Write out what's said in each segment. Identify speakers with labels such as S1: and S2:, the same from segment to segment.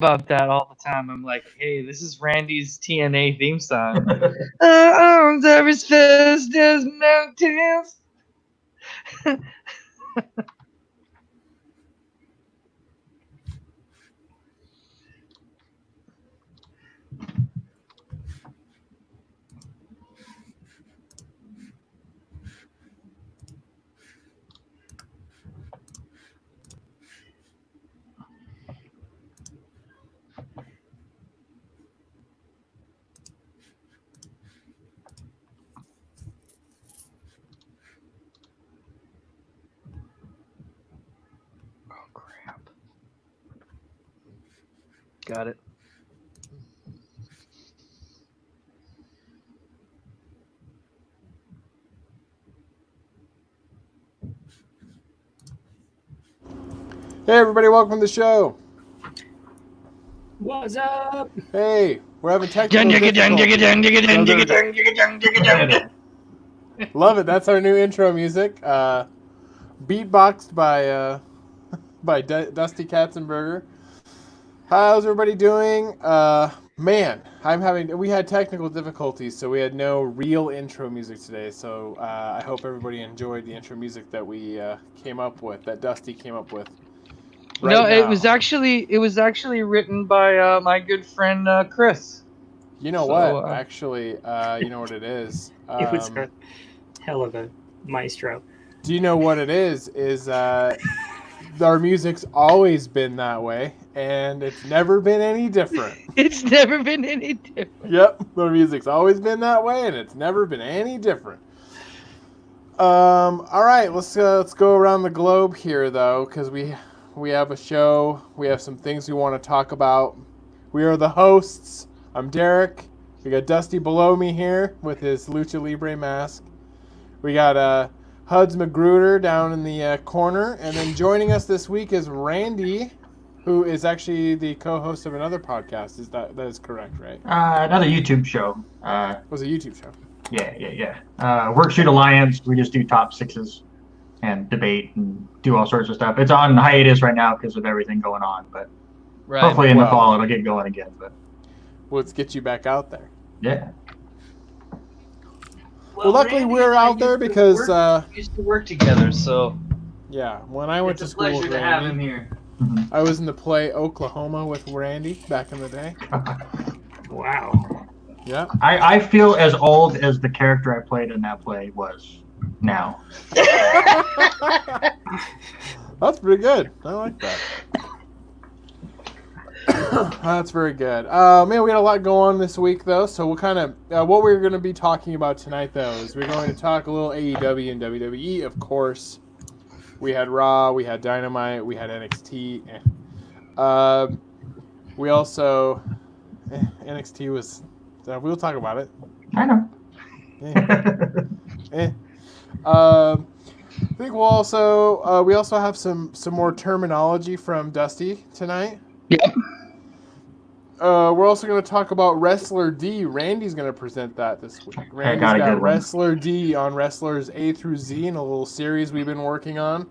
S1: about that all the time. I'm like, hey, this is Randy's TNA theme song. Arms are as fast as mountains. Got it.
S2: Hey everybody, welcome to the show.
S3: What's up?
S2: Hey, we're having technical difficulties. Love it. That's our new intro music. Beatboxed by Dusty Katzenberger. How's everybody doing? Man, we had technical difficulties, so we had no real intro music today. So I hope everybody enjoyed the intro music that we came up with, that Dusty came up with.
S1: It was actually written by my good friend Chris.
S2: You know what? Actually, you know what it is.
S3: It was a hell of a maestro.
S2: Do you know what it is? Our music's always been that way, and it's never been any different.
S1: It's never been any different.
S2: Yep, our music's always been that way, and it's never been any different. All right, let's go around the globe here, though, because we have a show. We have some things we want to talk about. We are the hosts. I'm Derek. We got Dusty below me here with his Lucha Libre mask. We got Huds Magruder down in the corner. And then joining us this week is Randy, who is actually the co-host of another podcast. That is correct, right?
S4: Another YouTube show.
S2: It was a YouTube show.
S4: Yeah. Workshoot Alliance. We just do top sixes and debate and do all sorts of stuff. It's on hiatus right now because of everything going on, but hopefully in the fall it'll get going again. But
S2: let's get you back out there.
S4: Yeah.
S2: Well, luckily we're out there because
S1: we used to work together. So
S2: yeah, when I went to school with Randy,
S1: have him here.
S2: I was in the play Oklahoma with Randy back in the day.
S3: Wow.
S2: Yeah.
S4: I feel as old as the character I played in that play was now.
S2: That's pretty good. I like that. That's very good. Man, we got a lot going on this week, though. So we'll kind of what we're going to be talking about tonight, though, is we're going to talk a little AEW and WWE, of course. We had Raw, we had Dynamite, we had NXT. We also NXT was. We'll talk about it.
S4: I know.
S2: I think we'll also we also have some more terminology from Dusty tonight.
S1: Yep.
S2: We're also going to talk about Wrestler D. Randy's going to present that this week. Randy's got Wrestler D on Wrestlers A through Z in a little series we've been working on.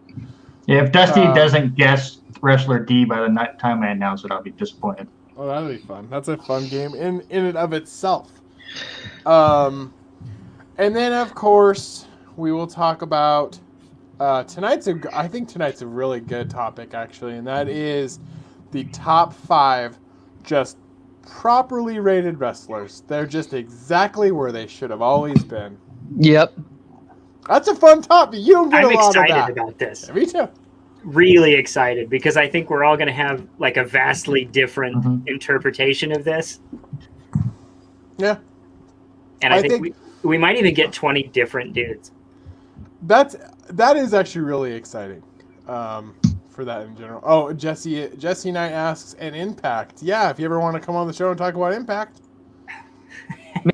S4: Yeah, if Dusty doesn't guess Wrestler D by the time I announce it, I'll be disappointed.
S2: Oh, that'll be fun. That's a fun game in and of itself. And then, of course, we will talk about I think tonight's a really good topic, actually, and that is the top 5 just properly rated wrestlers. They're just exactly where they should have always been.
S1: Yep.
S2: That's a fun topic. You don't get a lot of that.
S3: I'm excited about this.
S2: Yeah, me too.
S3: Really excited because I think we're all going to have like a vastly different interpretation of this.
S2: Yeah.
S3: And I think we might even get 20 different dudes.
S2: That is actually really exciting for that in general. Oh, Jesse Knight asks, and Impact. Yeah, if you ever want to come on the show and talk about Impact.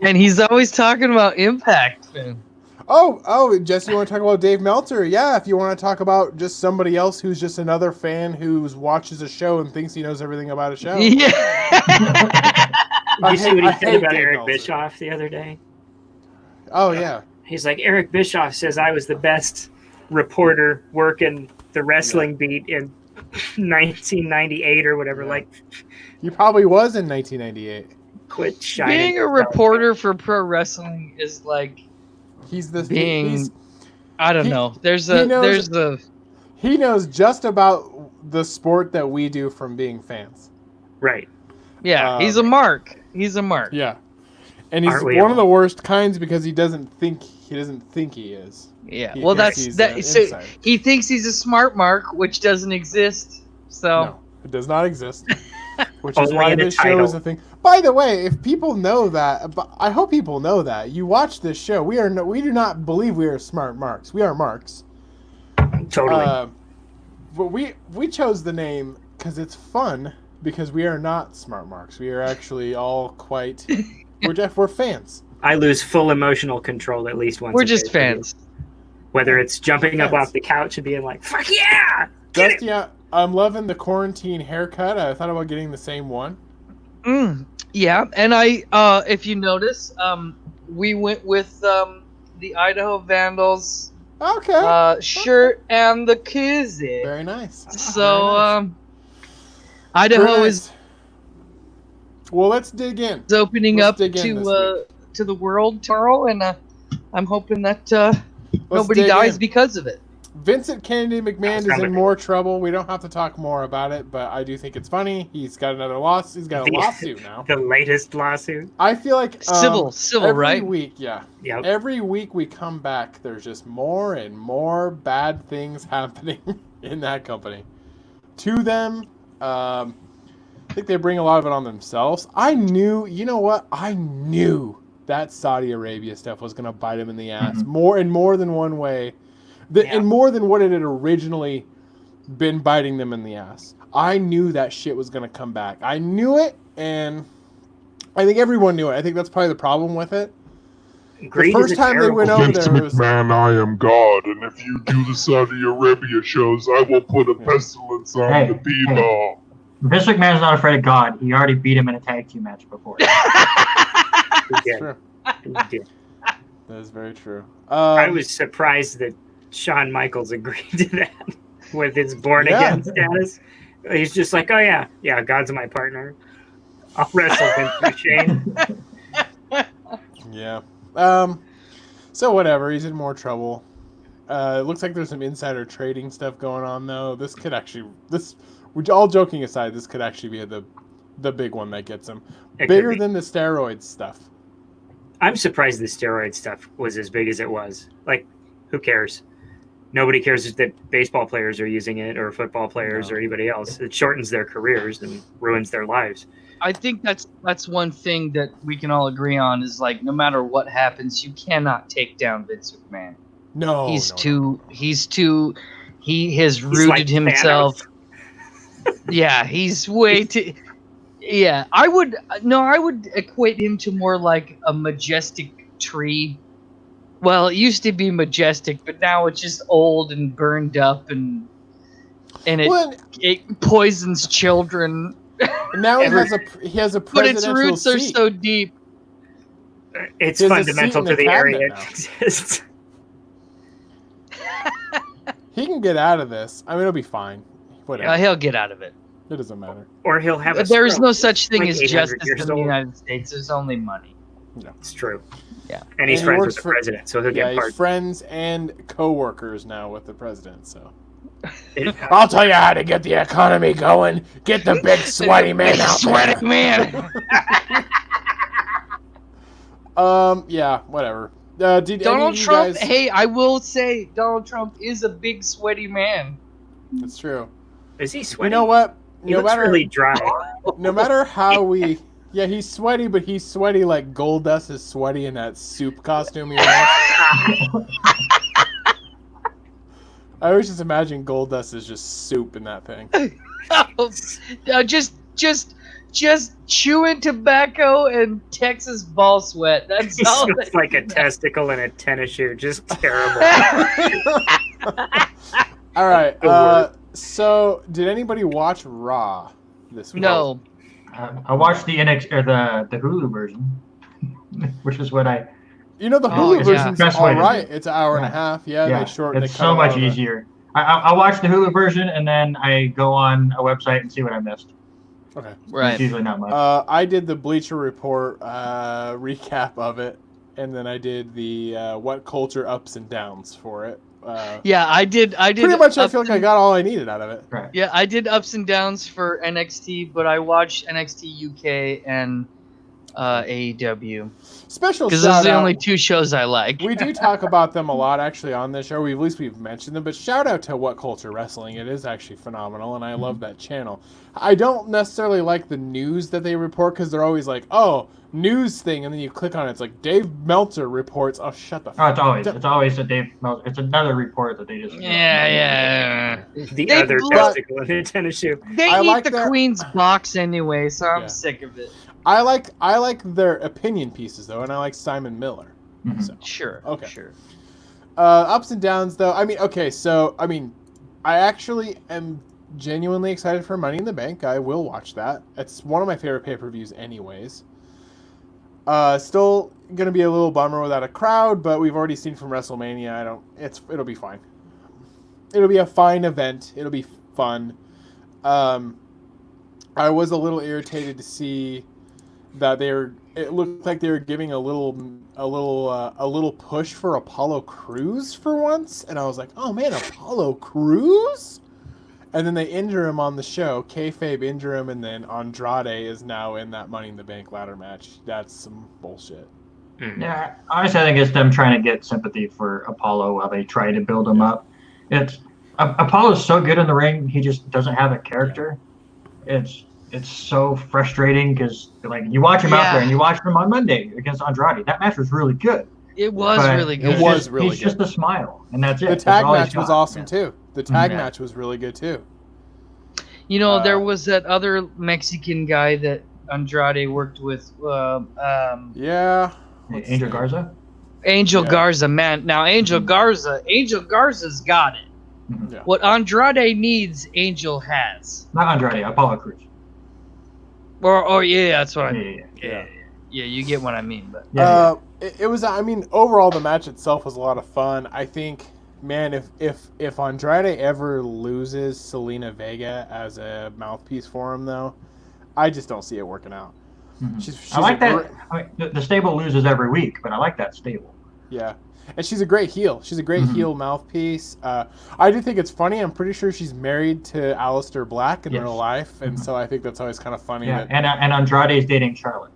S1: Man, he's always talking about Impact, man.
S2: Oh, Jesse, you want to talk about Dave Meltzer? Yeah, if you want to talk about just somebody else who's just another fan who watches a show and thinks he knows everything about a show.
S1: Yeah.
S3: You see what he said about Eric Bischoff the other day?
S2: Oh, yeah.
S3: He's like, Eric Bischoff says I was the best reporter working the wrestling beat in 1998 or whatever.
S2: Yeah.
S3: Like,
S2: He probably was in 1998.
S3: quit shining.
S1: Being a reporter for pro wrestling is like
S2: He's the
S1: being. I don't know.
S2: He knows just about the sport that we do from being fans.
S3: Right.
S1: Yeah, he's a mark. He's a mark.
S2: Yeah, and he's
S3: Aren't we
S2: one
S3: all?
S2: of the worst kinds because he doesn't think he is.
S1: Yeah.
S2: He
S1: Well,
S2: thinks he's
S1: that.
S2: an
S1: So
S2: insider.
S1: he thinks he's a smart mark, which doesn't exist. So
S2: No, it does not exist. Which is
S3: Only
S2: why
S3: in a
S2: this show is
S3: title.
S2: a thing. By the way, if people know that, but I hope people know that you watch this show. We do not believe we are smart marks. We are marks.
S3: Totally.
S2: But we chose the name because it's fun. Because we are not smart marks. We are actually all quite. We're fans.
S3: I lose full emotional control at least once.
S1: we're
S3: a
S1: just
S3: day.
S1: fans.
S3: Whether it's jumping up
S2: Fans.
S3: off the couch and being like, "Fuck yeah!" Get it!
S2: Dusty, I'm loving the quarantine haircut. I thought about getting the same one.
S1: Yeah, and I, if you notice, we went with the Idaho Vandals
S2: Okay.
S1: shirt and the koozie.
S2: Very nice.
S1: So,
S2: Very nice.
S1: Idaho
S2: Very nice.
S1: is
S2: Well, let's dig in.
S1: opening
S2: Let's
S1: up
S2: dig in this
S1: to the world tomorrow, and I'm hoping that nobody
S2: dig
S1: dies
S2: in.
S1: because of it.
S2: Vincent Kennedy McMahon is
S3: Sounds
S2: in
S3: like-
S2: more trouble. We don't have to talk more about it, but I do think it's funny. He's got another lawsuit. He's got a lawsuit now.
S3: The latest lawsuit.
S2: I feel like
S1: Civil,
S2: every
S1: right?
S2: week, yeah.
S3: Yep.
S2: Every week we come back, there's just more and more bad things happening in that company. To them, I think they bring a lot of it on themselves. I knew that Saudi Arabia stuff was going to bite him in the ass more than one way. And more than what it had originally been biting them in the ass. I knew that shit was going to come back. I knew it, and I think everyone knew it. I think that's probably the problem with it.
S3: Greed
S2: the first
S3: is a
S2: time they
S3: terrible-
S2: went over
S5: Vince
S2: there, it was
S5: McMahon, I am God, and if you do the Saudi Arabia shows, I will put a pestilence on
S4: Hey,
S5: the people.
S4: Vince McMahon's not afraid of God. He already beat him in a tag team match before.
S3: He
S2: That's
S3: did.
S2: true.
S3: He did.
S2: That is very true.
S3: I was surprised that Shawn Michaels agreed to that with his born again status. He's just like, oh yeah, God's my partner. I'll wrestle him through Shane.
S2: Yeah. So whatever. He's in more trouble. It looks like there's some insider trading stuff going on though. All joking aside, this could actually be the big one that gets him.
S3: It
S2: Bigger
S3: could be.
S2: than the steroids stuff.
S3: I'm surprised the steroid stuff was as big as it was. Like, who cares? Nobody cares that baseball players are using it or football players or anybody else. It shortens their careers and ruins their lives.
S1: I think that's one thing that we can all agree on is like no matter what happens, you cannot take down Vince McMahon.
S2: No.
S1: He has rooted
S3: like
S1: himself. Yeah, he's way too. Yeah, I would equate him to more like a majestic tree. Well, it used to be majestic, but now it's just old and burned up, and it poisons children.
S2: Now he has a
S1: But its
S2: presidential
S1: roots are
S2: seat.
S1: so deep.
S3: It's
S2: He has a
S3: fundamental
S2: seat in
S3: to
S2: the
S3: the area
S2: cabinet
S3: it exists.
S2: He can get out of this. I mean, it'll be fine. Whatever.
S1: He'll get out of it.
S2: It doesn't matter.
S3: Or he'll have a
S1: There is
S3: stroke.
S1: no such thing
S3: Like
S1: as
S3: 800
S1: justice
S3: years
S1: in the
S3: old.
S1: United States. There's only money.
S3: It's true.
S1: Yeah.
S3: And he's
S2: he
S3: friends
S2: works
S3: with the
S2: for-
S3: president, so he'll
S2: Yeah,
S3: get
S2: he's
S3: pardoned.
S2: friends and co-workers now with the president, so.
S3: It-
S2: I'll tell you how to get the economy going. Get the big sweaty man out there.
S1: Sweaty man.
S2: Yeah, whatever. Did any
S1: Donald
S2: of you
S1: Trump.
S2: guys...
S1: Hey, I will say Donald Trump is a big sweaty man.
S2: It's true.
S3: Is he
S2: You
S3: sweating?
S2: know what?
S3: He looks really dry.
S2: No matter how we... Yeah, he's sweaty, but he's sweaty like Goldust is sweaty in that soup costume he wears. I always just imagine Goldust is just soup in that thing.
S1: Just chewing tobacco and Texas ball sweat. That's
S3: He
S1: all.
S3: looks like a testicle in a tennis shoe. Just terrible.
S2: All right.
S3: The word.
S2: So, did anybody watch Raw this week?
S1: No.
S4: I watched the the Hulu version, which is what
S2: You know the
S1: Oh,
S2: Hulu
S1: yeah.
S2: version's
S4: Best
S2: all
S4: way to do
S2: right.
S4: it.
S2: It's an hour and a half. Yeah, they shortened.
S4: It's
S2: they cut
S4: so
S2: a lot
S4: much
S2: of the-
S4: easier. I'll watch the Hulu version, and then I go on a website and see what I missed.
S2: Okay.
S1: Right.
S4: It's usually not much.
S2: I did the Bleacher Report recap of it, and then I did the What Culture ups and downs for it.
S1: Yeah, I did.
S2: Pretty much, I feel like I got all I needed out of it.
S4: Right.
S1: Yeah, I did ups and downs for NXT, but I watched NXT UK and AEW.
S2: Special
S1: because those are the
S2: shout-out.
S1: only two shows I like.
S2: We do talk about them a lot, actually, on this show. At least we've mentioned them. But shout out to What Culture Wrestling. It is actually phenomenal, and I love that channel. I don't necessarily like the news that they report because they're always like, "Oh, news thing," and then you click on it, it's like Dave Meltzer reports. Oh, shut the.
S4: It's always a Dave Meltzer. It's another report that they just.
S1: Yeah.
S3: The
S1: They
S3: other
S1: blew-
S3: testicle in a tennis shoe.
S1: They
S2: I
S1: eat
S2: like
S1: the
S2: their-
S1: Queen's box anyway, so I'm
S2: Yeah.
S1: sick of it.
S2: I like their opinion pieces though, and I like Simon Miller.
S4: Mhm.
S2: So.
S1: Sure.
S2: Okay.
S1: Sure.
S2: Ups and downs though. I mean, okay, so I actually am genuinely excited for Money in the Bank. I will watch that. It's one of my favorite pay-per-views anyways. Still gonna be a little bummer without a crowd, but we've already seen from WrestleMania. It'll be fine. It'll be a fine event. It'll be fun. I was a little irritated to see that it looked like they were giving a little push for Apollo Crews for once, and I was like, oh man, Apollo Crews? And then they injure him on the show. Kayfabe injure him, and then Andrade is now in that Money in the Bank ladder match. That's some bullshit.
S4: Yeah, honestly, I think it's them trying to get sympathy for Apollo while they try to build him up. Apollo's so good in the ring, he just doesn't have a character. It's so frustrating because like you watch him out there and you watch him on Monday against Andrade. That match was really good.
S1: It was really good.
S4: He's just a smile, and that's it.
S2: The tag match was awesome too. The tag
S4: Yeah.
S2: match was really good too.
S1: You know, there was that other Mexican guy that Andrade worked with.
S2: Yeah.
S4: Angel Garza.
S1: Angel
S2: Yeah.
S1: Garza, man. Now Angel Garza's got it.
S2: Yeah.
S1: What Andrade needs, Angel has.
S4: Not Andrade, Apollo Crews.
S1: Or yeah, that's what I mean.
S4: Yeah.
S1: Yeah, you get what I mean. But
S2: It was. I mean, overall, the match itself was a lot of fun. I think, man, if Andrade ever loses Selena Vega as a mouthpiece for him, though, I just don't see it working out.
S4: Mhm.
S2: She's
S4: I like
S2: a
S4: that. I mean, the stable loses every week, but I like that stable.
S2: Yeah, and she's a great heel. She's a great heel mouthpiece. I do think it's funny. I'm pretty sure she's married to Aleister Black in real life, and so I think that's always kind of funny.
S4: Yeah,
S2: That,
S4: and Andrade's dating Charlotte.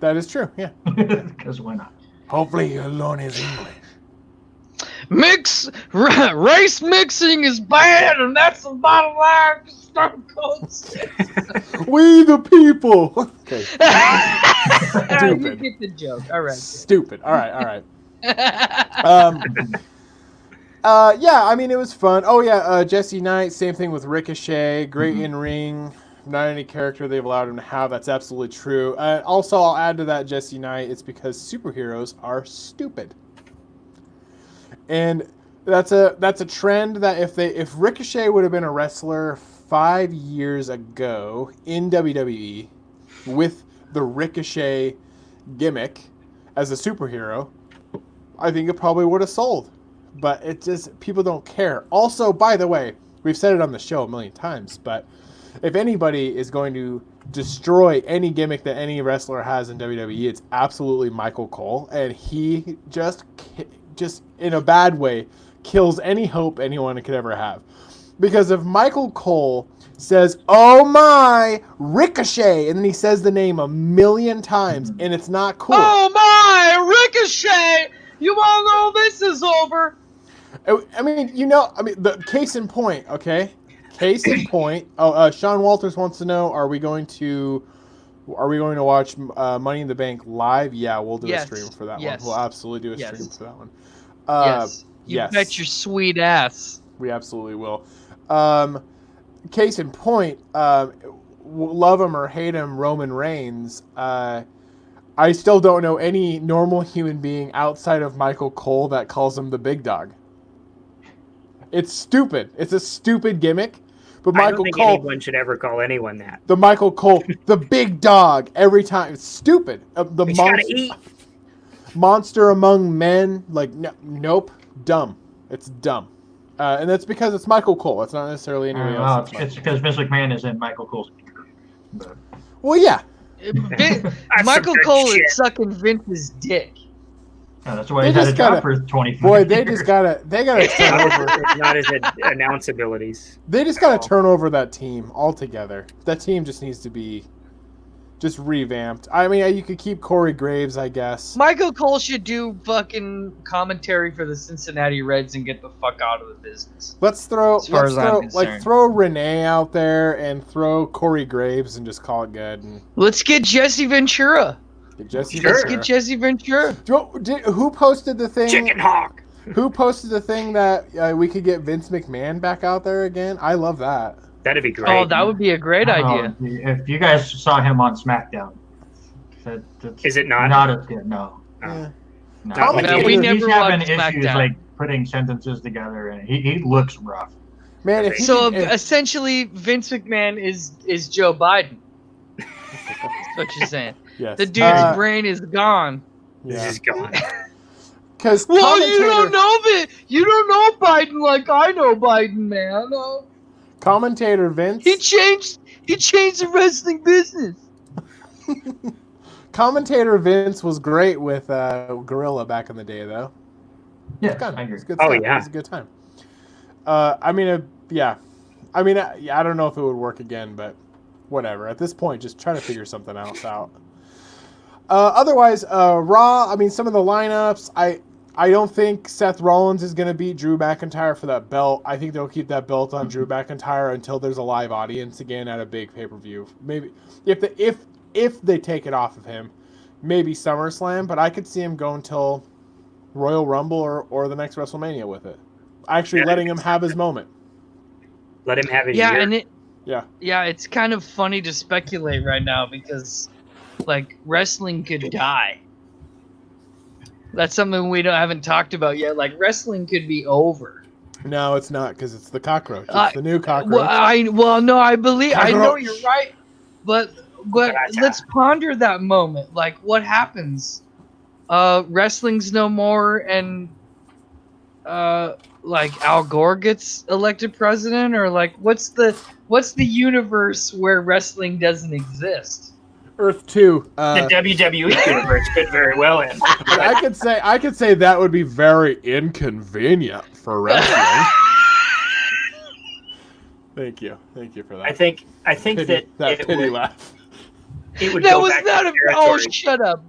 S2: that is true. Yeah.
S4: Because why not?
S2: Hopefully, you learn his English.
S1: Race mixing is bad, and that's the bottom line. Stone Cold.
S2: We the people. Okay.
S1: You get the joke. All right.
S2: Stupid. All right. Yeah, I mean, it was fun. Oh, yeah, Jesse Knight, same thing with Ricochet. Great in-ring. Not any character they've allowed him to have. That's absolutely true. Also, I'll add to that Jesse Knight, it's because superheroes are stupid. And that's a trend that if Ricochet would have been a wrestler 5 years ago in WWE with the Ricochet gimmick as a superhero, I think it probably would have sold. But it just, people don't care. Also, by the way, we've said it on the show a million times, but if anybody is going to destroy any gimmick that any wrestler has in WWE, it's absolutely Michael Cole. And he just in a bad way, kills any hope anyone could ever have. Because if Michael Cole says, "Oh my, Ricochet," and then he says the name a million times, and it's not cool.
S1: Oh my, Ricochet! You all know this is over.
S2: I mean, the case in point, okay? Case in point. Sean Walters wants to know: Are we going to watch Money in the Bank live? Yeah, we'll do a stream for that one. We'll absolutely do a stream for that one.
S1: Yes.
S2: Yes.
S1: Bet your sweet ass.
S2: We absolutely will. Case in point, love him or hate him, Roman Reigns. I still don't know any normal human being outside of Michael Cole that calls him the big dog. It's stupid. It's a stupid gimmick. But
S3: I
S2: Michael
S3: don't think
S2: Cole,
S3: anyone should ever call anyone that.
S2: the Michael Cole, the big dog, every time. It's stupid. The
S3: You gotta eat.
S2: monster among men, like, nope, dumb. It's dumb. And that's because it's Michael Cole. It's not necessarily anybody else.
S4: It's because Vince McMahon is in Michael Cole's picture.
S2: Well, yeah.
S1: Michael Cole is sucking Vince's dick.
S4: That's why he's had a job for 24
S2: Boy,
S4: years.
S2: they gotta turn over.
S3: It's not his announce abilities.
S2: They just gotta turn over that team altogether. That team just needs to be just revamped. I mean, you could keep Corey Graves, I guess.
S1: Michael Cole should do fucking commentary for the Cincinnati Reds and get the fuck out of the business.
S2: Let's throw
S1: concerned.
S2: throw Renee out there and throw Corey Graves and just call it good. And
S1: let's get Jesse Ventura. Let's get Jesse Ventura.
S2: Who posted the thing?
S3: Chicken Hawk.
S2: Who posted the thing that we could get Vince McMahon back out there again? I love that.
S3: That'd be great.
S1: Oh, that would be a great idea.
S4: If you guys saw him on SmackDown,
S3: is it not?
S4: Not as good, no.
S2: Yeah.
S4: No.
S1: We
S4: He's
S1: never
S4: having
S1: watched
S4: issues
S1: SmackDown.
S4: like putting sentences together, and he looks rough.
S2: Man,
S1: essentially, Vince McMahon is Joe Biden. That's what you're saying.
S2: Yes.
S1: The dude's brain is gone.
S3: This is gone.
S2: Because
S1: you don't know that. You don't know Biden like I know Biden, man.
S2: Commentator Vince.
S1: He changed the wrestling business.
S2: Commentator Vince was great with Gorilla back in the day, though.
S4: Yeah, I agree.
S2: It's good
S3: Oh,
S2: stuff.
S3: yeah.
S2: It was a good time. I don't know if it would work again, but whatever. At this point, just try to figure something else out. Otherwise, Raw, some of the lineups, I don't think Seth Rollins is going to beat Drew McIntyre for that belt. I think they'll keep that belt on Drew McIntyre until there's a live audience again at a big pay-per-view. Maybe if they take it off of him, maybe SummerSlam, but I could see him go until Royal Rumble or the next WrestleMania with it. Actually letting him have his moment.
S3: Let him have his year.
S1: Yeah, it's kind of funny to speculate right now because wrestling could die. That's something we haven't talked about yet. Wrestling could be over.
S2: No, it's not because it's the cockroach. It's the new cockroach.
S1: I know you're right, but let's ponder that moment. What happens? Wrestling's no more, and Al Gore gets elected president, or what's the universe where wrestling doesn't exist?
S2: Earth 2.
S3: The WWE universe could very well end.
S2: I could say that would be very inconvenient for wrestling. Thank you for that.
S3: I think that
S2: pity laugh.
S3: It would
S1: that
S3: go
S1: was
S3: back
S1: not
S3: to
S1: a.
S3: territory.
S1: Oh, shut up.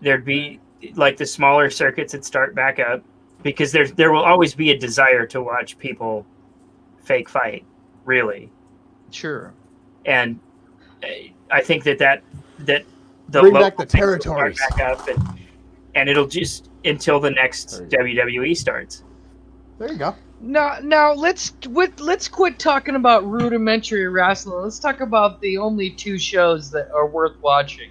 S3: There'd be the smaller circuits that start back up because there will always be a desire to watch people fake fight, really.
S1: Sure.
S3: And I think that the
S2: bring back the territories
S3: back up and it'll just until the next WWE starts.
S2: There you go.
S1: Now let's quit talking about rudimentary wrestling. Let's talk about the only two shows that are worth watching,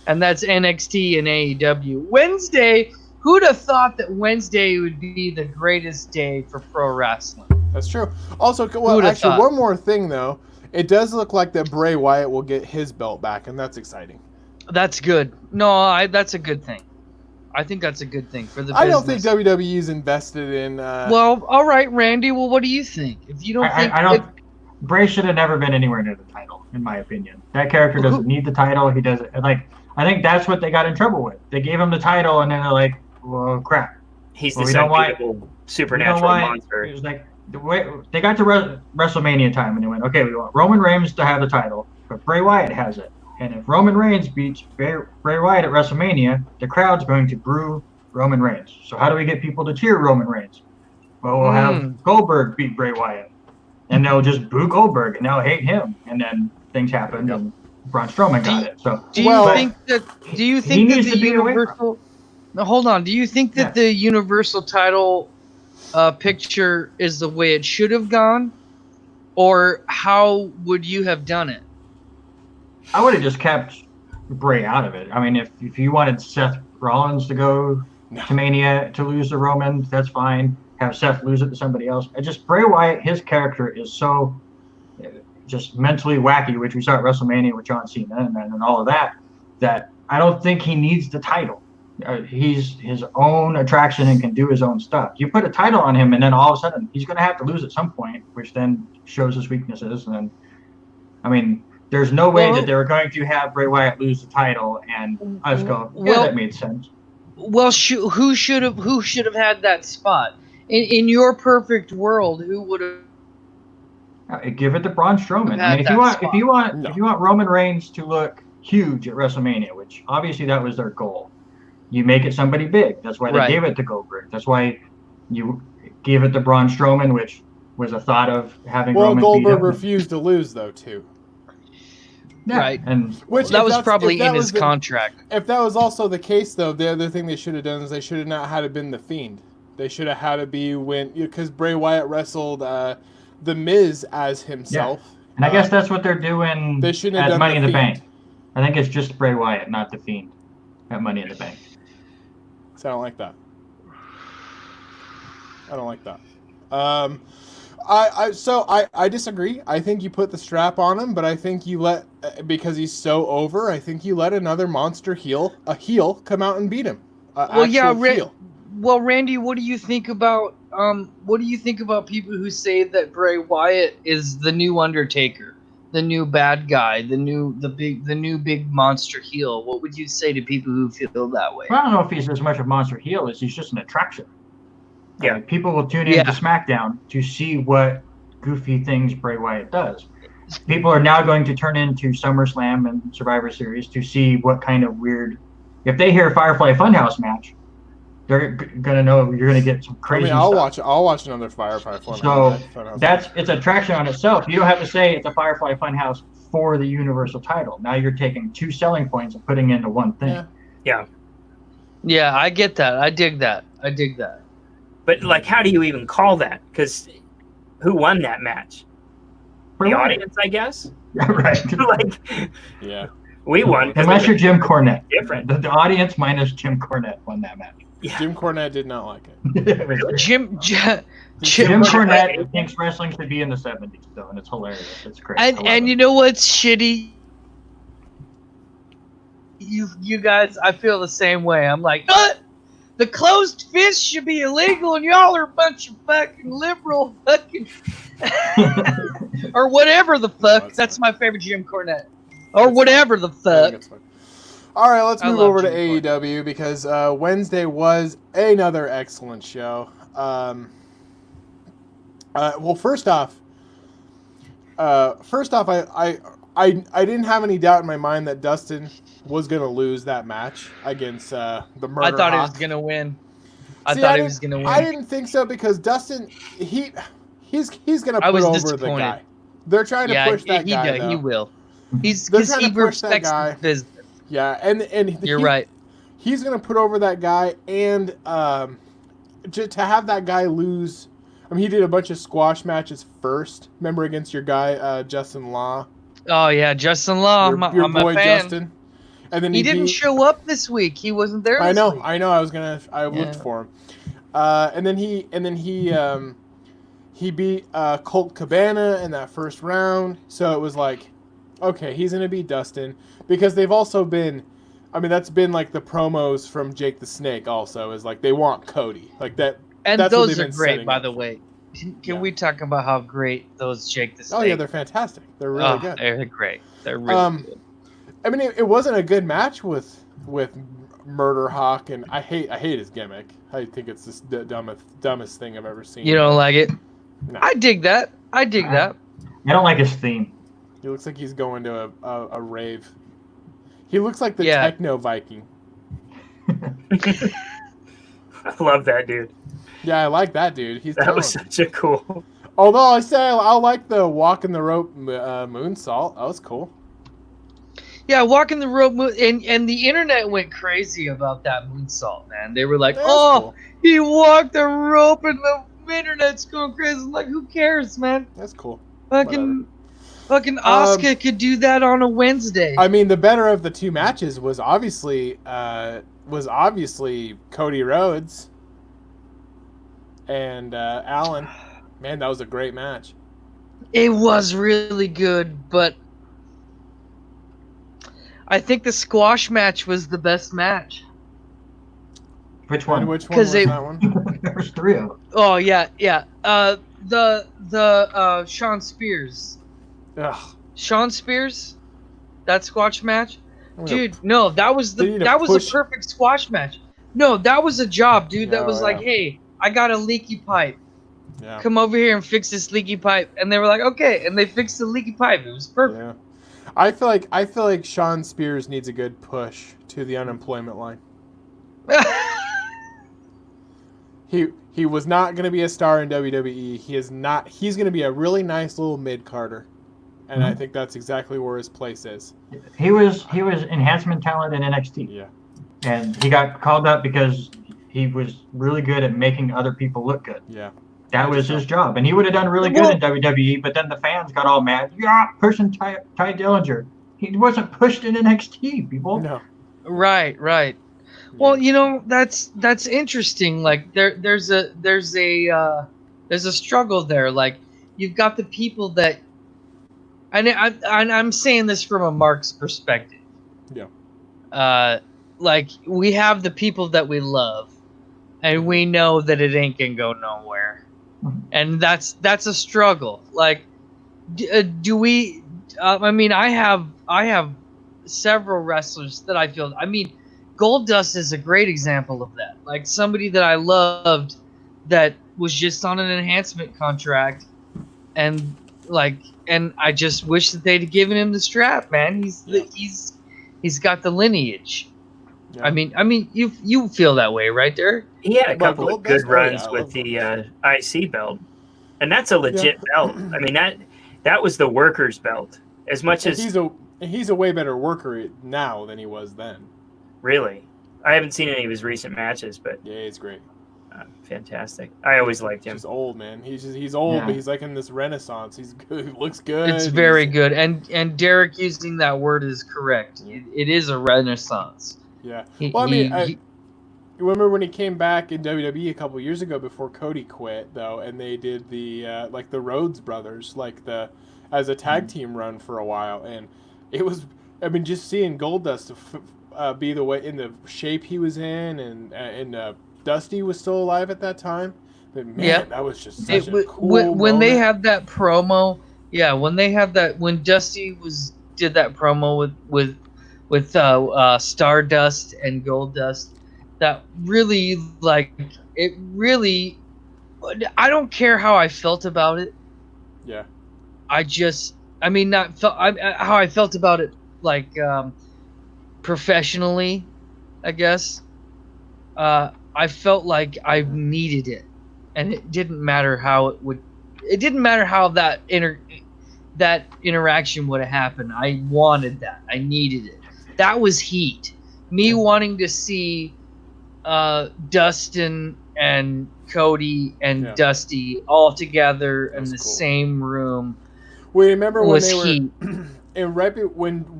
S1: and that's NXT and AEW. Wednesday. Who'd have thought that Wednesday would be the greatest day for pro wrestling?
S2: That's true. Also, one more thing though. It does look like that Bray Wyatt will get his belt back, and that's exciting.
S1: That's good. No, that's a good thing. I think that's a good thing for the business.
S2: I don't think WWE's invested in...
S1: Well, all right, Randy. Well, what do you think? If you don't think...
S4: Bray should have never been anywhere near the title, in my opinion. That character doesn't need the title. He doesn't... I think that's what they got in trouble with. They gave him the title, and then they're like, well, crap.
S3: He's this unbeatable supernatural monster.
S4: It was they got to WrestleMania time, and they went, okay, we want Roman Reigns to have the title, but Bray Wyatt has it. And if Roman Reigns beats Bray Wyatt at WrestleMania, the crowd's going to boo Roman Reigns. So how do we get people to cheer Roman Reigns? Well, we'll have Goldberg beat Bray Wyatt. And they'll just boo Goldberg, and they'll hate him. And then things happened, and Braun Strowman got it. So
S1: do you think that the Universal... Now, hold on. Do you think that the Universal title picture is the way it should have gone? Or how would you have done it?
S4: I would have just kept Bray out of it. I mean, if you wanted Seth Rollins to go to Mania to lose to Roman, that's fine. Have Seth lose it to somebody else. Bray Wyatt, his character is so just mentally wacky, which we saw at WrestleMania with John Cena and all of that, that I don't think he needs the title. He's his own attraction and can do his own stuff. You put a title on him, and then all of a sudden he's going to have to lose at some point, which then shows his weaknesses. And I mean, there's no way that they were going to have Bray Wyatt lose the title and us go, that made sense.
S1: Well, who should have had that spot in your perfect world? Who would have?
S4: Give it to Braun Strowman. I mean, if you want Roman Reigns to look huge at WrestleMania, which obviously that was their goal, you make it somebody big. That's why they gave it to Goldberg. That's why you gave it to Braun Strowman, which was a thought of having Roman beat him.
S2: Well, Goldberg refused to lose, though, too.
S4: Yeah.
S1: Right.
S4: And
S1: that was probably in his contract.
S2: If that was also the case, though, the other thing they should have done is they should have not had it been The Fiend. They should have had it be because Bray Wyatt wrestled The Miz as himself.
S4: Yeah. And I guess that's what they're doing at Money in the Bank. I think it's just Bray Wyatt, not The Fiend, at Money in the Bank.
S2: So I don't like that. I disagree. I think you put the strap on him, but I think you because he's so over, I think you let another monster heel come out and beat him.
S1: Well, Randy, what do you think about people who say that Bray Wyatt is the new Undertaker, the new bad guy, the new big monster heel? What would you say to people who feel that way?
S4: Well, I don't know if he's as much a monster heel as he's just an attraction. Yeah, people will tune in to SmackDown to see what goofy things Bray Wyatt does. People are now going to turn into SummerSlam and Survivor Series to see what kind of weird. If they hear Firefly Funhouse match, they're gonna know you're gonna get some crazy.
S2: I'll watch another Firefly Funhouse.
S4: So it's attraction on itself. You don't have to say it's a Firefly Funhouse for the Universal title. Now you're taking two selling points and putting into one thing.
S1: Yeah, I get that. I dig that.
S3: But, like, how do you even call that? Because who won that match? The audience, I guess?
S4: Right.
S3: We won.
S4: Unless you're Jim Cornette.
S3: Different.
S4: The audience minus Jim Cornette won that match.
S2: Yeah. Jim Cornette did not like it.
S1: Jim
S4: Cornette thinks wrestling should be in the 70s, though, and it's hilarious. It's great.
S1: And you know what's shitty? You guys, I feel the same way. I'm like, what? The closed fist should be illegal, and y'all are a bunch of fucking liberal fucking... or whatever the fuck. That's my favorite Jim Cornette. Or whatever the fuck.
S2: All right, let's move over to AEW because Wednesday was another excellent show. Well, first off, I didn't have any doubt in my mind that Dustin was going to lose that match against the Murder
S1: I thought
S2: Hawk.
S1: he was going to win. I
S2: didn't think so because Dustin, he's going to put over the guy. They're trying to push that guy.
S1: He will. He's
S2: trying to push that guy.
S1: Business.
S2: Yeah, and
S1: you're right.
S2: He's going to put over that guy, and to have that guy lose. I mean, he did a bunch of squash matches first. Remember against your guy Justin Law.
S1: Oh yeah, Justin Law.
S2: Your
S1: I'm
S2: boy
S1: a fan.
S2: Justin. And then
S1: he didn't show up this week. He wasn't there.
S2: I know.
S1: Week.
S2: I looked for him. And then he beat Colt Cabana in that first round. So it was like, okay, he's gonna beat Dustin because they've also been. I mean, that's been like the promos from Jake the Snake. Also, is like they want Cody like that.
S1: And
S2: that's
S1: those are great, by the way. Can we talk about how great those Jake the Snake?
S2: Oh yeah, they're fantastic. They're really good.
S1: They're great. They're really good.
S2: I mean, it wasn't a good match with Murder Hawk, and I hate his gimmick. I think it's the dumbest thing I've ever seen.
S1: You don't like it?
S2: No.
S1: I dig that. I
S4: don't like his theme.
S2: He looks like he's going to a rave. He looks like the Techno Viking.
S3: I love that dude.
S2: Yeah, I like that dude.
S3: That was such a cool.
S2: Although I say I like the walking the rope moonsault. That was cool.
S1: Yeah, walking the rope, and the internet went crazy about that moonsault, man. They were like, cool. He walked the rope, and the internet's going crazy. I'm like, who cares, man?
S2: That's cool.
S1: Fucking Asuka could do that on a Wednesday.
S2: I mean, the better of the two matches was obviously Cody Rhodes and Allen. Man, that was a great match.
S1: It was really good, but I think the squash match was the best match.
S4: Which one?
S2: And which one was that one?
S4: There's 3 of them.
S1: Oh yeah. The Sean Spears.
S2: Ugh.
S1: Sean Spears, that squash match,
S2: I'm
S1: dude. No, that was a perfect squash match. No, that was a job, dude. That was like, hey, I got a leaky pipe.
S2: Yeah.
S1: Come over here and fix this leaky pipe. And they were like, okay, and they fixed the leaky pipe. It was perfect.
S2: Yeah. I feel like Sean Spears needs a good push to the unemployment line. He was not going to be a star in WWE. He is not. He's going to be a really nice little mid-carder. And I think that's exactly where his place is.
S4: He was enhancement talent in NXT.
S2: Yeah.
S4: And he got called up because he was really good at making other people look good.
S2: Yeah.
S4: That was his job. And he would have done really good in WWE, but then the fans got all mad. Yeah, pushing Ty Dillinger. He wasn't pushed in NXT, people.
S2: No.
S1: Right. Well, you know, that's interesting. Like there's a struggle there. Like you've got the people that, and I'm saying this from a Mark's perspective.
S2: Yeah.
S1: Like we have the people that we love, and we know that it ain't gonna go nowhere, and that's a struggle. Like, do we? I mean, I have several wrestlers that I feel. I mean, Goldust is a great example of that. Like somebody that I loved that was just on an enhancement contract, and I just wish that they'd given him the strap, man. He's got the lineage. Yeah. I mean, you feel that way, right, Derek?
S3: He had a couple of good runs with the IC belt, and that's a legit belt. I mean that was the worker's belt. As much as
S2: he's a way better worker now than he was then.
S3: Really, I haven't seen any of his recent matches, but
S2: yeah, he's great.
S3: Fantastic. I always liked him.
S2: He's old, man. He's old, but he's like in this renaissance. He's good. He looks good.
S1: It's very good. And Derek using that word is correct. It is a renaissance.
S2: Yeah. Well, I remember when he came back in WWE a couple years ago before Cody quit, though, and they did the like the Rhodes brothers, as a tag team run for a while, and it was. I mean, just seeing Goldust be the way in the shape he was in, and Dusty was still alive at that time. But man, that was just such a cool
S1: when
S2: moment.
S1: they had that promo. Yeah, when Dusty did that promo with Stardust and Goldust, that really I don't care how I felt about it.
S2: Yeah.
S1: How I felt about it, professionally, I guess. I felt like I needed it, and it didn't matter how that interaction would have happened. I wanted that. I needed it. That was heat. Me wanting to see Dustin and Cody and Dusty all together in the same room.
S2: We remember when they
S1: heat.
S2: were, and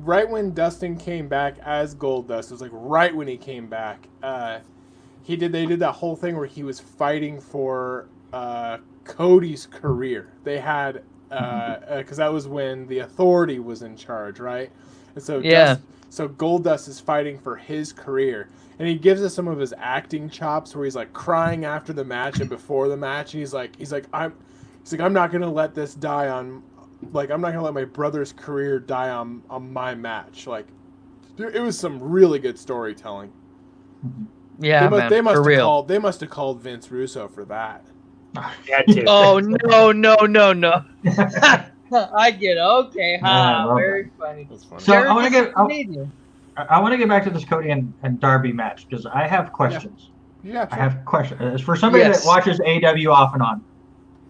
S2: right when Dustin came back as Goldust, it was like right when he came back. They did that whole thing where he was fighting for Cody's career. They had because that was when the Authority was in charge, right? And so so Goldust is fighting for his career, and he gives us some of his acting chops where he's like crying after the match and before the match, and he's like I'm not gonna let this die on. Like, I'm not going to let my brother's career die on my match. Like, it was some really good storytelling.
S1: Yeah,
S2: they must have called Vince Russo for that.
S1: Oh, no. I get it. Okay, very funny.
S2: That's funny.
S4: So I want to get back to this Cody and Darby match because I have questions.
S2: Yeah, sure.
S4: I have questions. For somebody that watches AEW off and on,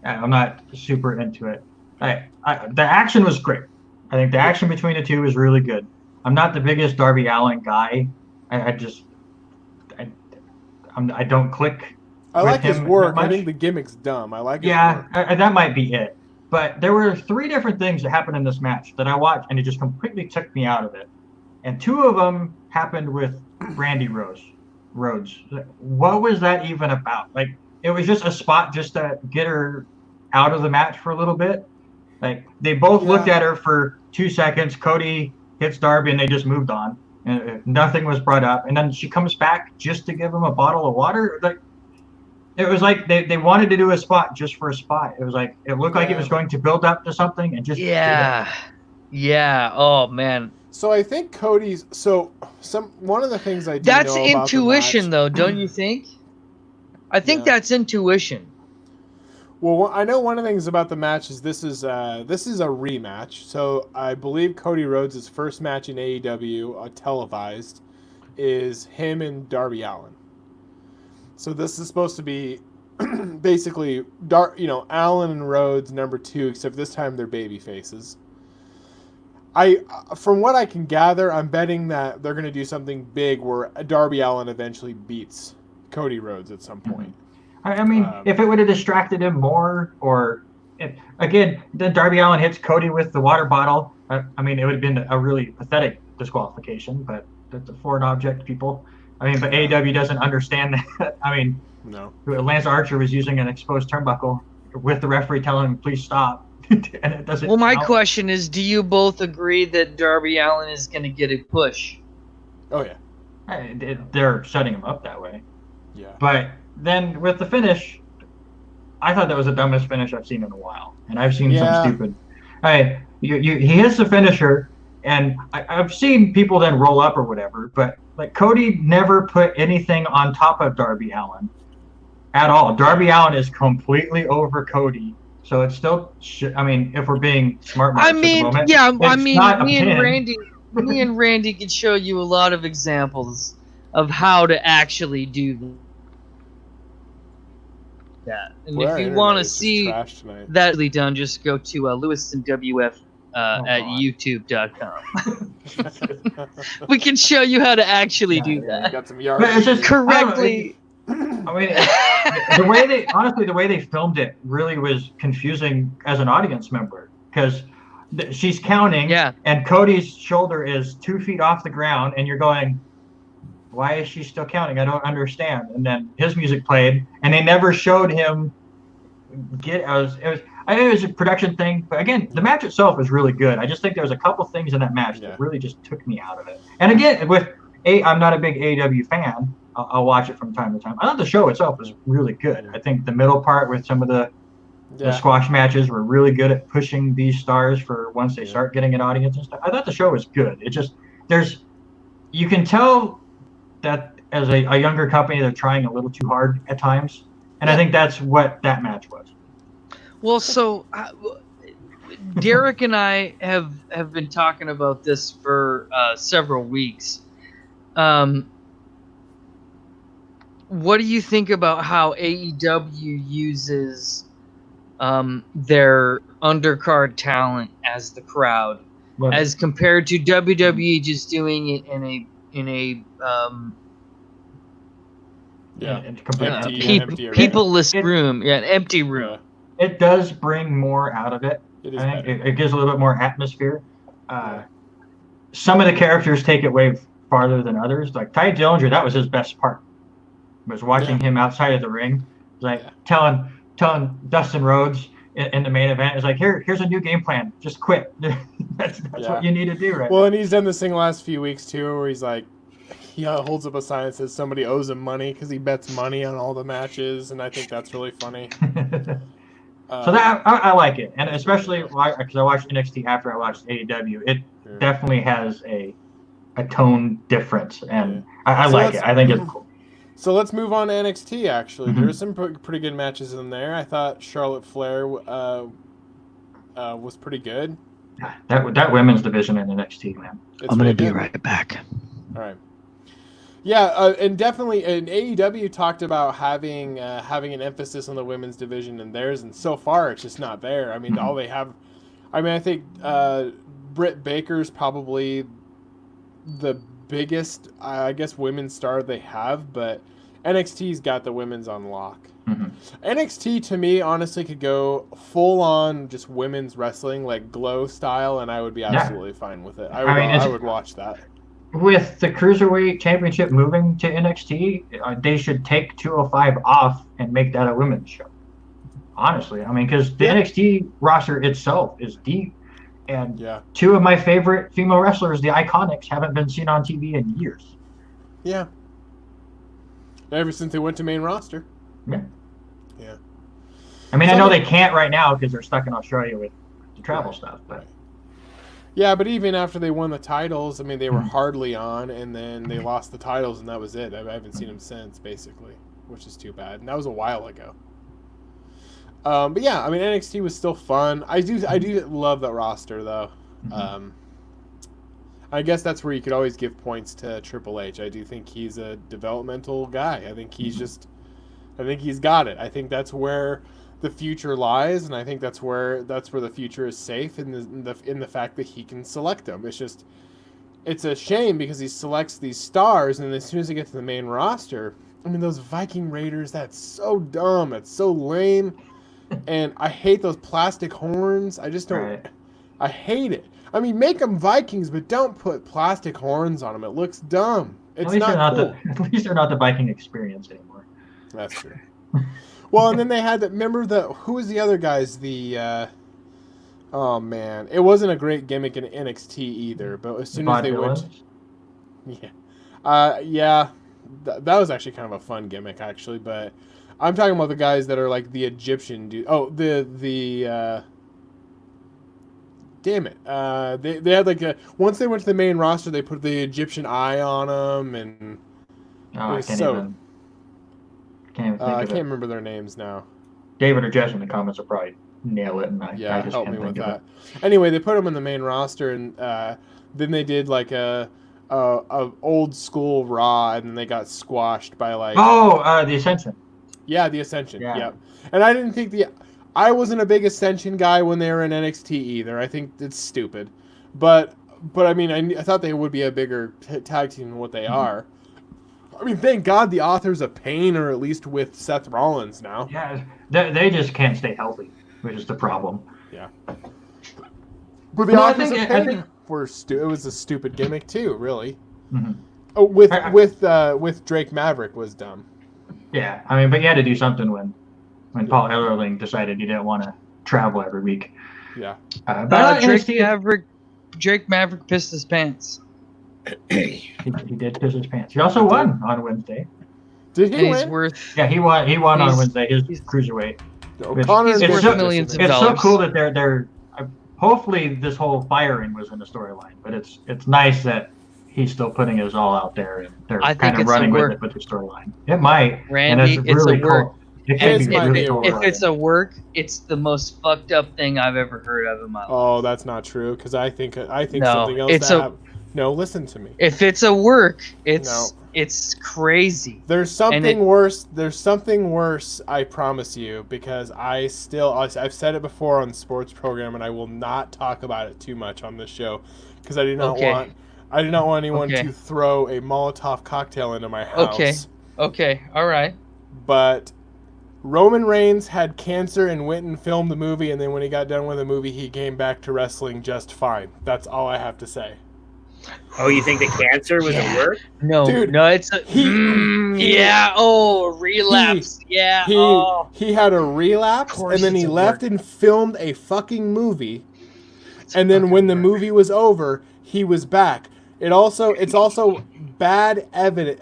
S4: I'm not super into it. The action was great. I think the action between the two was really good. I'm not the biggest Darby Allin guy. I don't click.
S2: I like his work. I think the gimmick's dumb. I like his work.
S4: That might be it. But there were 3 different things that happened in this match that I watched, and it just completely took me out of it. And 2 of them happened with Brandy Rhodes. What was that even about? Like, it was just a spot just to get her out of the match for a little bit. Like, they both looked at her for 2 seconds. Cody hits Darby, and they just moved on. and nothing was brought up. And then she comes back just to give him a bottle of water. Like, it was like they wanted to do a spot just for a spot. It was like, it looked like it was going to build up to something and just
S1: yeah. Oh man.
S2: So I think Cody's one of the things I do
S1: that's
S2: know about
S1: intuition though, don't you think? I think that's intuition.
S2: Well, I know one of the things about the match is this is a rematch. So I believe Cody Rhodes' first match in AEW, televised, is him and Darby Allin. So this is supposed to be basically Allin and Rhodes number 2, except this time they're baby faces. From what I can gather, I'm betting that they're going to do something big where Darby Allin eventually beats Cody Rhodes at some point.
S4: I mean, if it would have distracted him more, or again, then Darby Allin hits Cody with the water bottle. I mean, it would have been a really pathetic disqualification, but that's a foreign object, people. I mean, but AEW doesn't understand that. I mean,
S2: no.
S4: Lance Archer was using an exposed turnbuckle with the referee telling him, please stop. And it doesn't.
S1: Well, my question is, do you both agree that Darby Allin is going to get a push?
S2: Oh, yeah.
S4: They're setting him up that way.
S2: Yeah.
S4: But then with the finish, I thought that was the dumbest finish I've seen in a while. And I've seen some stupid. He hits the finisher, and I've seen people then roll up or whatever, but like Cody never put anything on top of Darby Allin at all. Darby Allin is completely over Cody. So it's still, I mean, if we're being smart,
S1: I mean, me and Randy can show you a lot of examples of how to actually do that. And if you want to see that really done, just go to Lewiston WF at youtube.com. We can show you how to actually do that.
S2: Got some yards.
S4: It's just
S1: correctly.
S4: I mean, the way they filmed it really was confusing as an audience member, because she's counting, and Cody's shoulder is 2 feet off the ground, and you're going, why is she still counting? I don't understand. And then his music played, and they never showed him I think it was a production thing, but again, the match itself was really good. I just think there was a couple things in that match that really just took me out of it. And again, I'm not a big AEW fan. I'll watch it from time to time. I thought the show itself was really good. I think the middle part with some of the squash matches were really good at pushing these stars for once they start getting an audience and stuff. I thought the show was good. It just, you can tell that as a younger company, they're trying a little too hard at times. And I think that's what that match was.
S1: Well, so Derek and I have been talking about this for several weeks. What do you think about how AEW uses their undercard talent as the crowd, as compared to WWE just doing it in a peopleless room, an empty room?
S4: It does bring more out of it. I think it gives a little bit more atmosphere. Some of the characters take it way farther than others. Like Ty Dillinger, that was his best part. Was watching him outside of the ring, like telling Dustin Rhodes in the main event, is like, here's a new game plan. Just quit. That's what you need to do, right?
S2: Well, and he's done this thing the last few weeks too, where he's like, he holds up a sign that says somebody owes him money because he bets money on all the matches, and I think that's really funny.
S4: So that I like it, and especially because I watched NXT after I watched AEW, it definitely has a tone difference, and I like it. I think it's cool.
S2: So let's move on to NXT, actually. There are some pretty good matches in there. I thought Charlotte Flair was pretty good.
S4: That women's division in NXT, man.
S1: I'm going to be right back.
S2: All right. Yeah, and definitely, and AEW talked about having an emphasis on the women's division in theirs, and so far it's just not there. I mean, all they have... I mean, I think Britt Baker's probably the biggest, I guess, women's star they have, but NXT's got the women's on lock. NXT, to me, honestly, could go full-on just women's wrestling, like Glow style, and I would be absolutely fine with it. I would watch that.
S4: With the Cruiserweight Championship moving to NXT, they should take 205 off and make that a women's show. Honestly, I mean, because the NXT roster itself is deep, And two of my favorite female wrestlers, the Iconics, haven't been seen on TV in years.
S2: Yeah. Ever since they went to main roster.
S4: Yeah.
S2: Yeah.
S4: I mean, I know they can't right now because they're stuck in Australia with the travel stuff, but.
S2: Yeah, but even after they won the titles, I mean, they were hardly on, and then they lost the titles, and that was it. I haven't seen them since, basically, which is too bad. And that was a while ago. But yeah, I mean, NXT was still fun. I do love that roster, though. I guess that's where you could always give points to Triple H. I do think he's a developmental guy. I think he's got it. I think that's where the future lies, and I think that's where the future is safe in the fact that he can select them. It's a shame because he selects these stars, and as soon as they get to the main roster, I mean, those Viking Raiders, that's so dumb. That's so lame. And I hate those plastic horns. I just don't. Right. I hate it. I mean, make them Vikings, but don't put plastic horns on them. It looks dumb. It's not cool.
S4: At least they're not the Viking experience anymore.
S2: That's true. Well, and then they had that. Remember who was the other guys? Oh man, it wasn't a great gimmick in NXT either. But as soon as they went, that was actually kind of a fun gimmick actually. But I'm talking about the guys that are like the Egyptian dude. Oh, damn it. They had like once they went to the main roster, they put the Egyptian eye on them, and
S4: I can't even think
S2: I can't remember their names now.
S4: David or Jess in the comments will probably nail it, and I just
S2: help
S4: can't
S2: me with
S4: think of
S2: that. Anyway, they put them in the main roster, and then they did like a old school Raw, and then they got squashed by like
S4: the Ascension.
S2: Yeah, the Ascension. Yeah. Yep. And I didn't think I wasn't a big Ascension guy when they were in NXT either. I think it's stupid, but I mean, I thought they would be a bigger tag team than what they are. I mean, thank God the Authors of Pain are at least with Seth Rollins now.
S4: Yeah, they just can't stay healthy, which is the problem.
S2: Yeah. But the Authors of Pain were it was a stupid gimmick too, really. Mm-hmm. Oh, with Drake Maverick was dumb.
S4: Yeah, I mean, but you had to do something when Paul Ellering decided he didn't want to travel every week.
S2: Yeah.
S1: Drake Maverick pissed his pants.
S4: He did piss his pants. He also won on Wednesday.
S2: Did he win?
S4: He won on Wednesday. His cruiserweight.
S1: Millions of dollars.
S4: So cool that they're hopefully this whole firing was in the storyline, but it's nice that he's still putting his all out there, and they're kind of running with it with the storyline. It might,
S1: Randy,
S4: and it's really cool.
S1: If it's a work, it's the most fucked up thing I've ever heard of in my life.
S2: Oh, that's not true, because I think something else. No, listen to me.
S1: If it's a work, it's crazy.
S2: There's something worse. There's something worse. I promise you, because I've said it before on the sports program, and I will not talk about it too much on this show, because I do not want anyone to throw a Molotov cocktail into my house.
S1: Okay. All right.
S2: But Roman Reigns had cancer and went and filmed the movie, and then when he got done with the movie, he came back to wrestling just fine. That's all I have to say.
S3: Oh, you think the cancer was a work?
S1: No,
S2: dude,
S1: no, it's a relapse.
S2: He had a relapse, and then he left and filmed a fucking movie. And then when the movie was over, he was back. It's also bad evidence.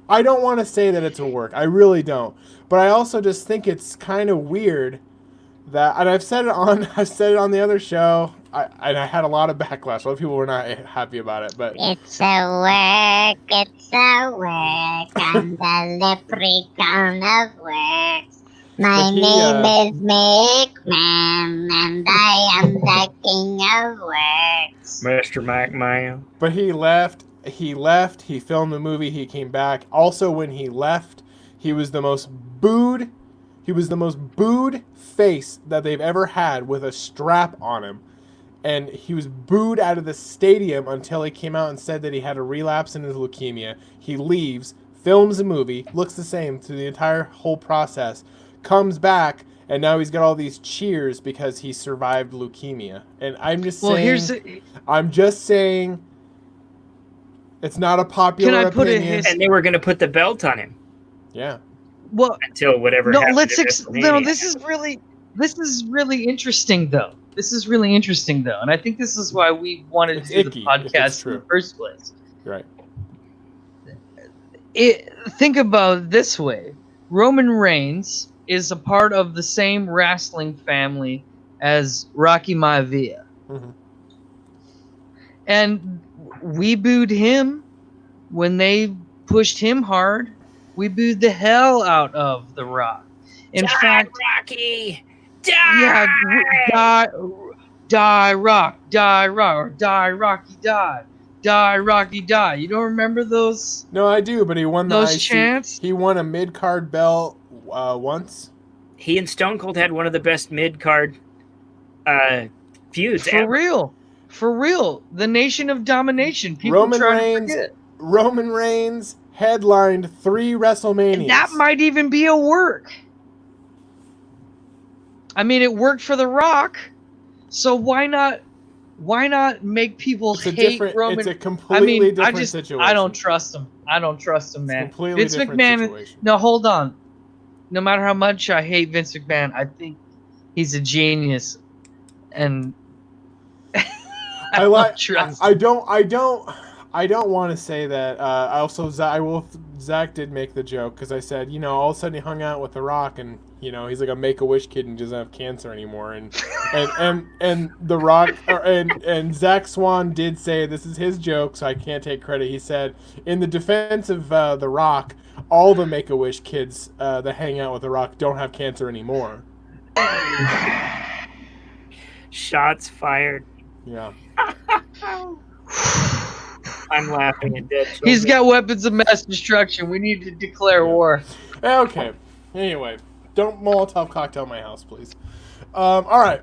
S2: I don't want to say that it's a work. I really don't. But I also just think it's kind of weird that, and I've said it on the other show. I had a lot of backlash. A lot of people were not happy about it, but
S6: it's a work. I'm the leprechaun of works. My name is McMahon, and I am the king of works.
S3: Mr. McMahon.
S2: But he left. He filmed the movie. He came back. Also, when he left, he was the most booed. He was the most booed face that they've ever had, with a strap on him. And he was booed out of the stadium until he came out and said that he had a relapse in his leukemia. He leaves, films a movie, looks the same through the entire whole process, comes back, and now he's got all these cheers because he survived leukemia. And I'm just saying, it's not a popular opinion.
S3: And they were going to put the belt on him.
S2: Yeah.
S1: Well,
S3: until whatever.
S1: No, this is really interesting though. This is really interesting, though, and I think this is why we wanted to do the podcast in the first place.
S2: Right.
S1: Think about it this way. Roman Reigns is a part of the same wrestling family as Rocky Maivia.
S2: Mm-hmm.
S1: And we booed him when they pushed him hard. We booed the hell out of The Rock. In fact,
S3: Rocky! Die!
S1: Yeah, die, Rock, or die, Rocky, die. Die, Rocky, die. You don't remember those?
S2: No, I do, but he won
S1: those chants.
S2: He won a mid-card belt once.
S3: He and Stone Cold had one of the best mid-card feuds
S1: ever. For real. The Nation of Domination. People try to forget.
S2: Roman Reigns headlined 3 WrestleManias.
S1: And that might even be a work. I mean, it worked for The Rock, so why not make people hate Roman?
S2: It's a completely different situation.
S1: I don't trust him. Man.
S2: Completely
S1: Vince
S2: different
S1: McMahon.
S2: Situation.
S1: No, hold on. No matter how much I hate Vince McMahon, I think he's a genius, and I
S2: don't want to say that. Zach did make the joke because I said, all of a sudden he hung out with The Rock and he's like a Make-A-Wish kid and doesn't have cancer anymore. And The Rock and Zach Swan did say this is his joke, so I can't take credit. He said in the defense of The Rock, all the Make-A-Wish kids that hang out with The Rock don't have cancer anymore.
S3: Shots fired.
S2: Yeah.
S3: I'm laughing at dead children.
S1: He's got weapons of mass destruction. We need to declare war.
S2: Okay. Anyway, don't Molotov cocktail my house, please. All right.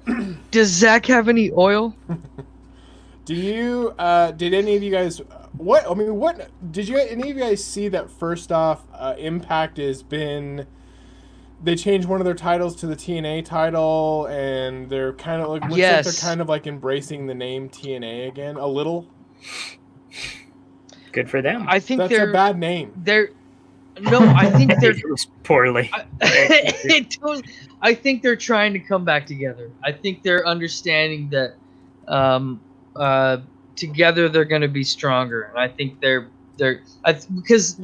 S1: Does Zach have any oil?
S2: Did any of you guys? Did any of you guys see that? First off, Impact has been. They changed one of their titles to the TNA title, and they're kind of like looks like they're kind of like embracing the name TNA again a little.
S3: Good for them.
S1: I think
S2: that's a bad name.
S1: I think they're
S3: poorly.
S1: I think they're trying to come back together. I think they're understanding that together they're going to be stronger, and I think because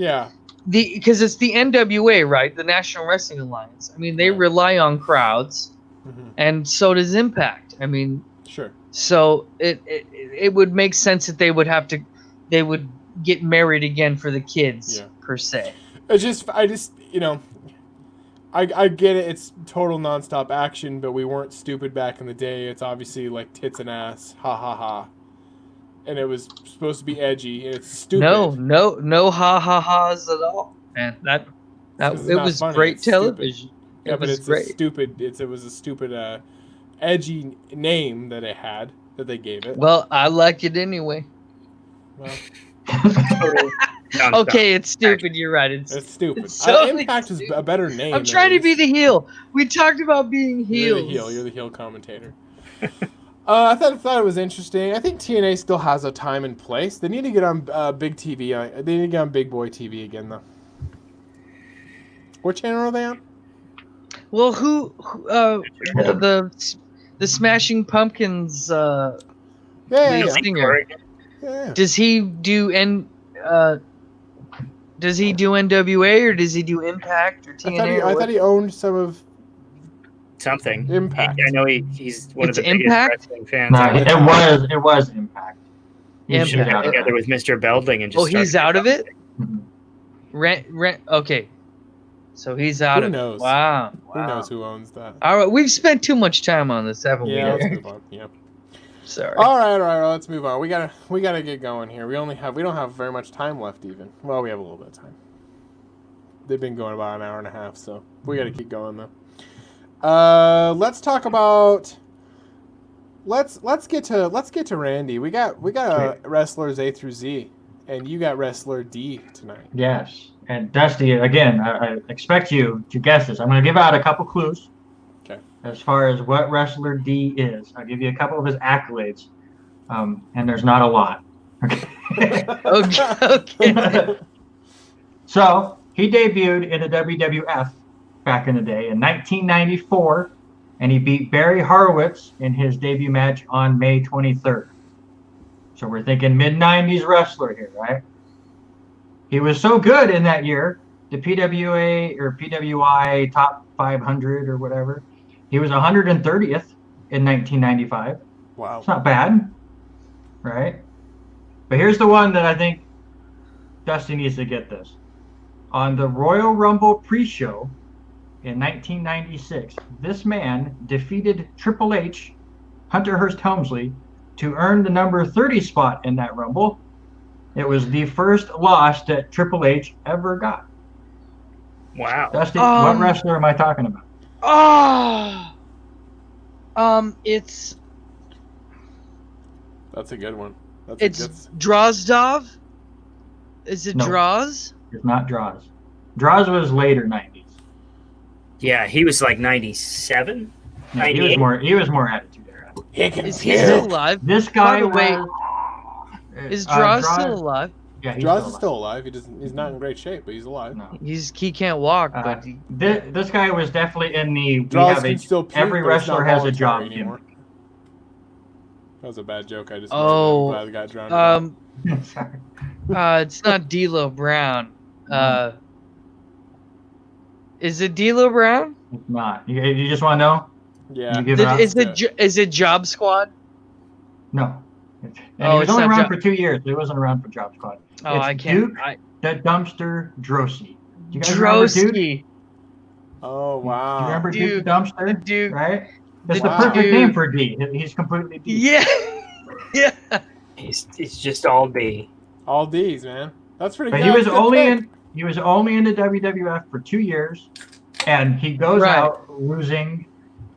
S1: it's the NWA, right? The National Wrestling Alliance. I mean, they rely on crowds, and so does Impact. I mean,
S2: sure. So
S1: it would make sense that they would get married again for the kids per se.
S2: I just I get it. It's total nonstop action, but we weren't stupid back in the day. It's obviously like tits and ass, ha ha ha, and it was supposed to be edgy. And it's stupid.
S1: No ha ha ha's at all, man. That it was funny. Great it's television.
S2: Stupid. Yeah, but it's great. It was a stupid, edgy name that it had that they gave it.
S1: Well, I like it anyway.
S2: Well.
S1: Okay, it's stupid. You're right. It's
S2: stupid.
S1: Impact
S2: is a better name.
S1: I'm trying to be the heel. We talked about being heels.
S2: You're the heel commentator. I thought it was interesting. I think TNA still has a time and place. They need to get on big TV. They need to get on Big Boy TV again, though. What channel are they on?
S1: Well, the Smashing Pumpkins singer.
S2: Yeah.
S1: Does he do NWA or does he do Impact or TNA?
S2: I thought he owned some of
S3: something.
S2: Impact.
S3: I know he's one of the
S1: Impact?
S3: biggest wrestling fans.
S4: No, it was Impact.
S3: He should have together with Mr. Belding and just.
S1: Oh, he's out of it. Okay. So he's out of it.
S2: Who knows?
S1: Wow.
S2: Who knows who owns that?
S1: All right, we've spent too much time on this, haven't we?
S2: Yeah, let's move on. Yeah.
S1: Sorry.
S2: All right, let's move on. We gotta get going here. We don't have very much time left even. Well, we have a little bit of time. They've been going about an hour and a half, so we gotta keep going though. Let's talk about. Let's get to Randy. We got wrestlers A through Z, and you got wrestler D tonight.
S4: Yes, and Dusty, again, I expect you to guess this. I'm going to give out a couple clues.
S2: Okay.
S4: As far as what wrestler D is, I'll give you a couple of his accolades, and there's not a lot. Okay.
S1: Okay.
S4: So he debuted in the WWF back in the day in 1994 and he beat Barry Horowitz in his debut match on May 23rd. So we're thinking mid-90s wrestler here, right? He was so good in that year, the PWA or PWI top 500 or whatever. He was 130th in 1995.
S2: Wow.
S4: It's not bad, right? But here's the one that I think Dusty needs to get this. On the Royal Rumble pre-show in 1996, this man defeated Triple H, Hunter Hearst Helmsley, to earn the number 30 spot in that Rumble. It was the first loss that Triple H ever got.
S3: Wow.
S4: Dusty, what wrestler am I talking about?
S1: It's
S2: That's a good one.
S1: it's Drozdov. Is it
S4: No.
S1: Droz?
S4: It's not Droz. Droz was later 90s.
S3: Yeah, he was like 97.
S4: Yeah, he was more attitude era.
S1: Is he still alive?
S4: This guy
S1: By the way,
S4: was.
S1: Is Droz still alive?
S4: Yeah, he's
S2: Droz is still alive. He's not in great shape, but he's alive.
S4: No.
S1: He can't walk, but
S4: This guy was definitely in the.
S2: Droz can still puke,
S4: every
S2: but it's not
S4: wrestler has a job
S2: voluntary anymore.
S4: gimmick.
S2: That was a bad joke. I just made.
S1: Oh,
S2: I'm glad I got drowned.
S4: Sorry.
S1: It's not D'Lo Brown. Is it D'Lo Brown?
S4: It's not. You just want to know?
S2: Yeah.
S4: You give it up?
S1: Is it Job Squad?
S4: No. And
S1: Oh,
S4: he was
S1: it's
S4: only
S1: not
S4: around
S1: Job-
S4: for 2 years. He wasn't around for Job Squad.
S1: Oh,
S4: It's
S1: I can't.
S4: Duke the Dumpster Drosy. Do you guys remember Duke? Do
S1: Drosky.
S2: Oh wow.
S4: you remember Duke
S1: Duke,
S4: the Dumpster?
S1: Duke.
S4: Right? That's
S1: the
S4: the perfect
S1: Duke.
S4: name for D. He's completely D.
S1: Yeah. Yeah.
S3: It's just all D.
S2: All D's, man. That's pretty
S4: But
S2: good.
S4: he was
S2: Good
S4: only in the WWF for 2 years, and he goes
S1: Right.
S4: out losing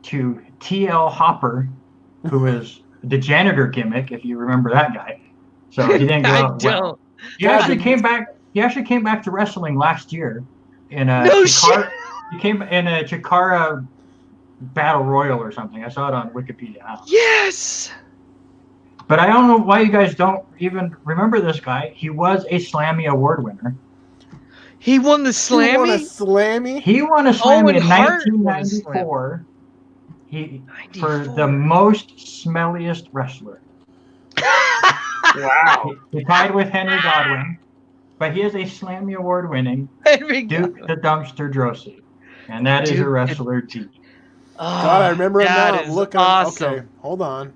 S4: to TL Hopper, who was the janitor gimmick, if you remember that guy. So he didn't go
S1: I
S4: out well.
S1: don't.
S4: He actually came back. He actually came back to wrestling last year in a
S1: No
S4: Chikara, he came in a Chikara Battle Royal or something. I saw it on Wikipedia.
S1: Yes.
S4: But I don't know why you guys don't even remember this guy. He was a Slammy Award winner.
S1: He won the
S2: He won a
S1: Slammy.
S2: Slammy.
S4: He won a Slammy
S1: Owen
S4: in
S1: Hart won a
S4: 1994. For
S1: 94.
S4: the most smelliest wrestler.
S3: Wow.
S4: He tied with Henry Godwin, but he is a Slammy Award winning
S1: Henry
S4: Duke the Dumpster Drosy. And that is
S1: Duke
S4: a wrestler T.
S2: God, I remember him now. I'm looking.
S1: Awesome.
S2: Okay, hold on.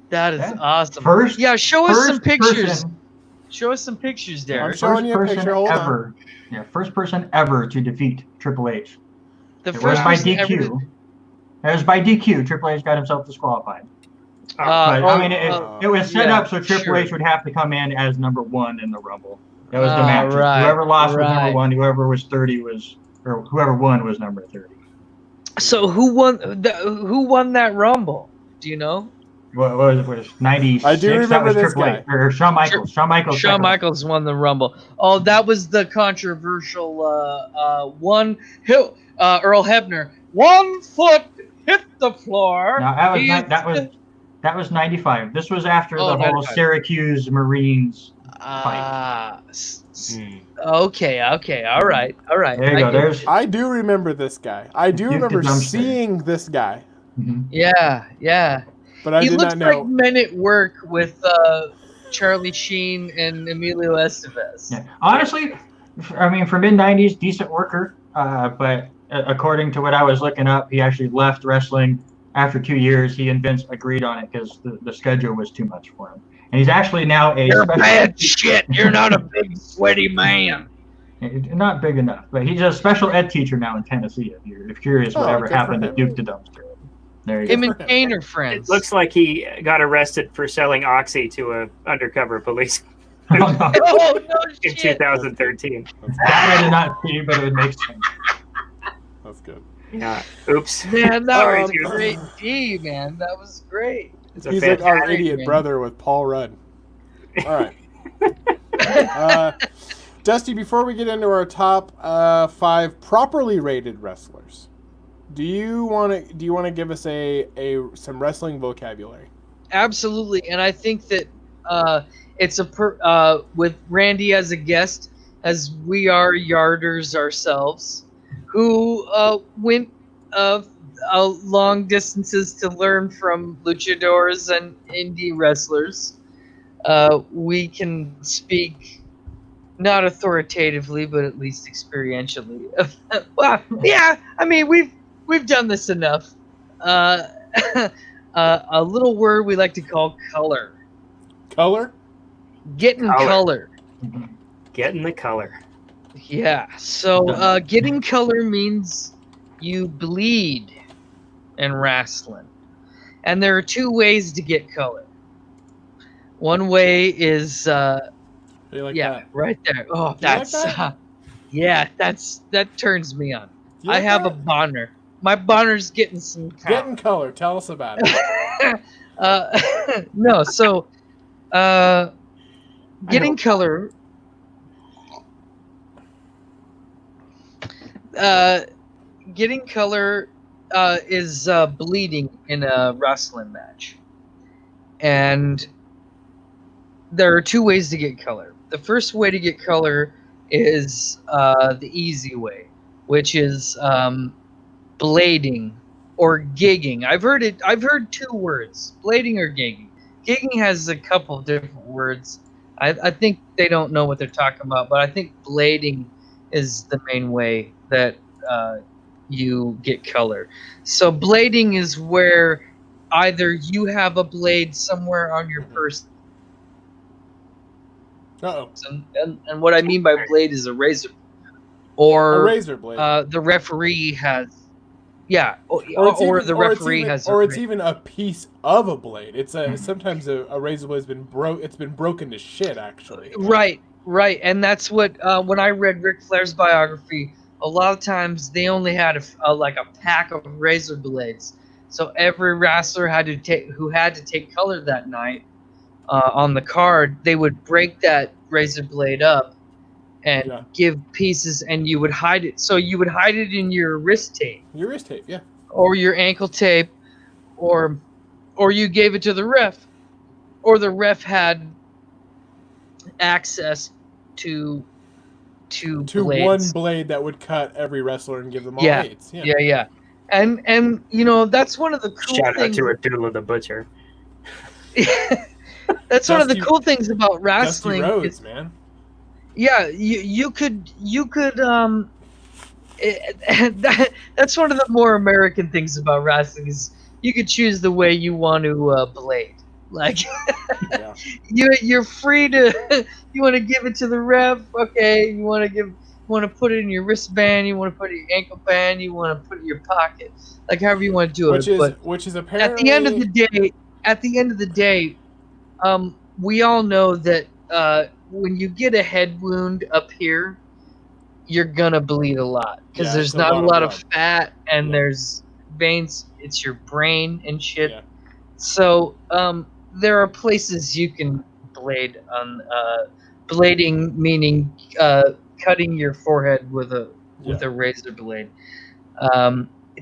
S1: That is
S4: Yeah.
S1: awesome.
S4: First,
S1: Yeah, show us some pictures.
S4: person-
S1: Show us some pictures,
S2: I'm
S1: Derek.
S2: showing you a
S4: person
S2: picture. Hold on.
S4: ever. Yeah, first person ever to defeat Triple H.
S1: The
S4: It was
S1: first
S4: by
S1: person ever
S4: DQ.
S1: to-
S4: It was by DQ. Triple H got himself disqualified. But I mean, it was set
S1: yeah,
S4: up so Triple
S1: sure.
S4: H would have to come in as number 1 in the Rumble. That was the match.
S1: Right,
S4: Whoever lost was
S1: right.
S4: number 1. Whoever was 30 was, or whoever won was number 30.
S1: So who won that Rumble? Do you know?
S4: What was 96?
S2: I do
S4: that
S2: remember
S4: was
S2: this
S4: Triple
S2: guy.
S4: H, or Shawn Michaels. Shawn Michaels.
S1: Shawn
S4: second.
S1: Michaels won the Rumble. Oh, that was the controversial one. Earl Hebner. 1 foot hit the floor.
S4: No, that was 95. This was after
S1: Oh,
S4: the whole
S1: 95.
S4: Syracuse Marines.
S1: Okay. All right.
S4: There you go. There's.
S2: I do remember this guy. I do
S4: Duke the
S2: remember
S4: Dumpster.
S2: seeing this guy,
S4: Mhm.
S1: Yeah.
S2: but I
S1: He
S2: did
S1: looks
S2: not know.
S1: like Men at Work with Charlie Sheen and Emilio Estevez.
S4: Yeah. Honestly, I mean, for mid-90s, decent worker. But according to what I was looking up, he actually left wrestling after 2 years. He and Vince agreed on it because the schedule was too much for him. And he's actually now a
S1: You're
S4: special
S1: bad shit. You're not a big sweaty man.
S4: not big enough, but he's a special ed teacher now in Tennessee. If you're curious,
S2: Oh,
S4: whatever
S2: good for
S4: happened to
S2: him.
S4: Duke the Dumpster. There you
S1: Him
S4: go.
S1: and Kane are friends.
S3: It looks like he got arrested for selling Oxy to a undercover police
S4: Oh, no.
S1: Oh no
S3: in
S1: shit!
S3: 2013.
S4: That I did not see, but it would make sense.
S2: That's good.
S3: Yeah. Oops.
S1: Man, that
S3: Sorry,
S1: was
S3: dude.
S1: a great D, man. That was great.
S3: It's a
S2: He's like our
S1: fantastic,
S2: idiot
S1: man.
S2: brother with Paul Rudd. All right. Dusty, before we get into our top 5 properly rated wrestlers, do you want to give us some wrestling vocabulary?
S1: Absolutely, and I think that it's with Randy as a guest, as we are yarders ourselves, who went long distances to learn from luchadors and indie wrestlers. We can speak not authoritatively, but at least experientially. Well, yeah, I mean we've done this enough. A little word we like to call color.
S2: Color?
S1: Getting color.
S3: Getting the color.
S1: Yeah. So getting color means you bleed in wrestling. And there are two ways to get color. One way is
S2: Like
S1: yeah,
S2: that?
S1: right there. Oh, that's
S2: like that?
S1: yeah, that turns me on.
S2: You
S1: I
S2: like
S1: have
S2: that?
S1: a bonner. My bonner's getting some color.
S2: Getting color. Tell us about it.
S1: No, so getting color getting color is bleeding in a wrestling match. And there are two ways to get color. The first way to get color is the easy way, which is blading or gigging. I've heard two words, blading or gigging. Gigging has a couple of different words. I think they don't know what they're talking about, but I think blading is the main way that you get color. So blading is where either you have a blade somewhere on your person, and what I mean by blade is a razor, or
S2: a razor blade.
S1: The referee has, yeah, or the referee has,
S2: or it's even a piece of a blade. It's sometimes a razor blade's been It's been broken to shit, actually.
S1: Right, and that's what when I read Ric Flair's biography, a lot of times they only had a pack of razor blades. So every wrestler who had to take color that night on the card, they would break that razor blade up and give pieces, and you would hide it. So you would hide it in your wrist tape.
S2: Your wrist tape, yeah.
S1: Or your ankle tape, or you gave it to the ref, or the ref had access to blades.
S2: One blade that would cut every wrestler and give them all eights.
S1: Yeah. And you know, that's one of the cool
S3: Shout
S1: things.
S3: out to Abdullah the Butcher.
S1: That's one of the cool things about wrestling.
S2: Dusty Rhodes, man.
S1: Yeah, you could that's one of the more American things about wrestling is you could choose the way you want to blade. Like you're free to you want to give it to the ref, okay, you want to put it in your wristband, you want to put it in your ankle band, you want to put it in your pocket, like however you want to do it.
S2: Which is apparently
S1: at the end of the day, we all know that when you get a head wound up here, you're gonna bleed a lot because there's not a lot of fat and there's veins. It's your brain and shit. Yeah. So there are places you can blade on. Blading meaning cutting your forehead with a razor blade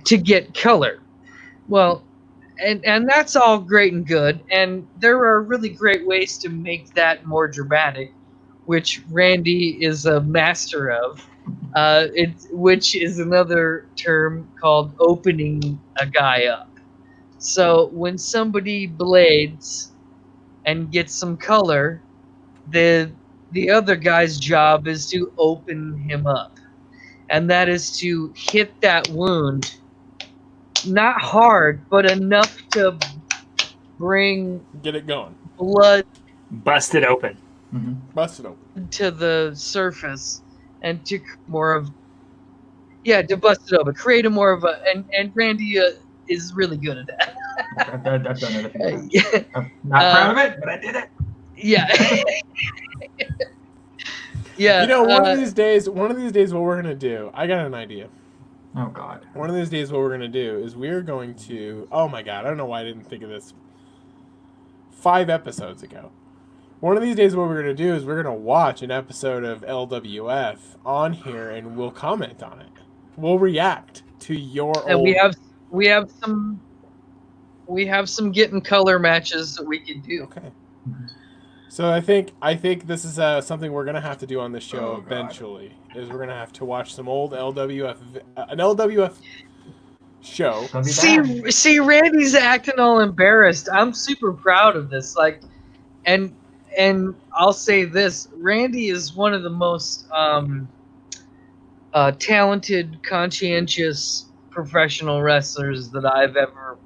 S1: to get color. Well, and that's all great and good, and there are really great ways to make that more dramatic, which Randy is a master of. Which is another term called opening a guy up. So when somebody blades and gets some color, the other guy's job is to open him up. And that is to hit that wound, not hard, but enough to
S2: get it going.
S1: Blood.
S3: Bust it open.
S2: Mm-hmm. Bust it open.
S1: To the surface and to more of, to bust it open. Create a more of a, and Randy is really good at that.
S4: I've done it a few times. I'm not proud of it, but I did it.
S1: Yeah. Yeah.
S2: You know, one of these days, what we're going to do, I got an idea.
S4: Oh, God.
S2: One of these days, what we're going to do is we're going to, oh my God, I don't know why I didn't think of this 5 episodes ago. One of these days, what we're going to do is we're going to watch an episode of LWF on here and we'll comment on it. We'll react to your
S1: and old... we have some getting color matches that we can do.
S2: Okay. So I think this is something we're gonna have to do on the show eventually. Is we're gonna have to watch some old LWF, an LWF show.
S1: See, Randy's acting all embarrassed. I'm super proud of this. Like, and I'll say this: Randy is one of the most talented, conscientious professional wrestlers that I've ever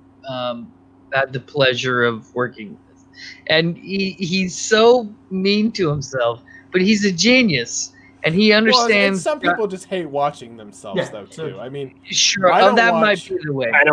S1: had the pleasure of working with. And he's so mean to himself, but he's a genius. And he understands.
S2: Well, some people just hate watching themselves, though, too. I mean,
S1: sure, might be the way.
S3: I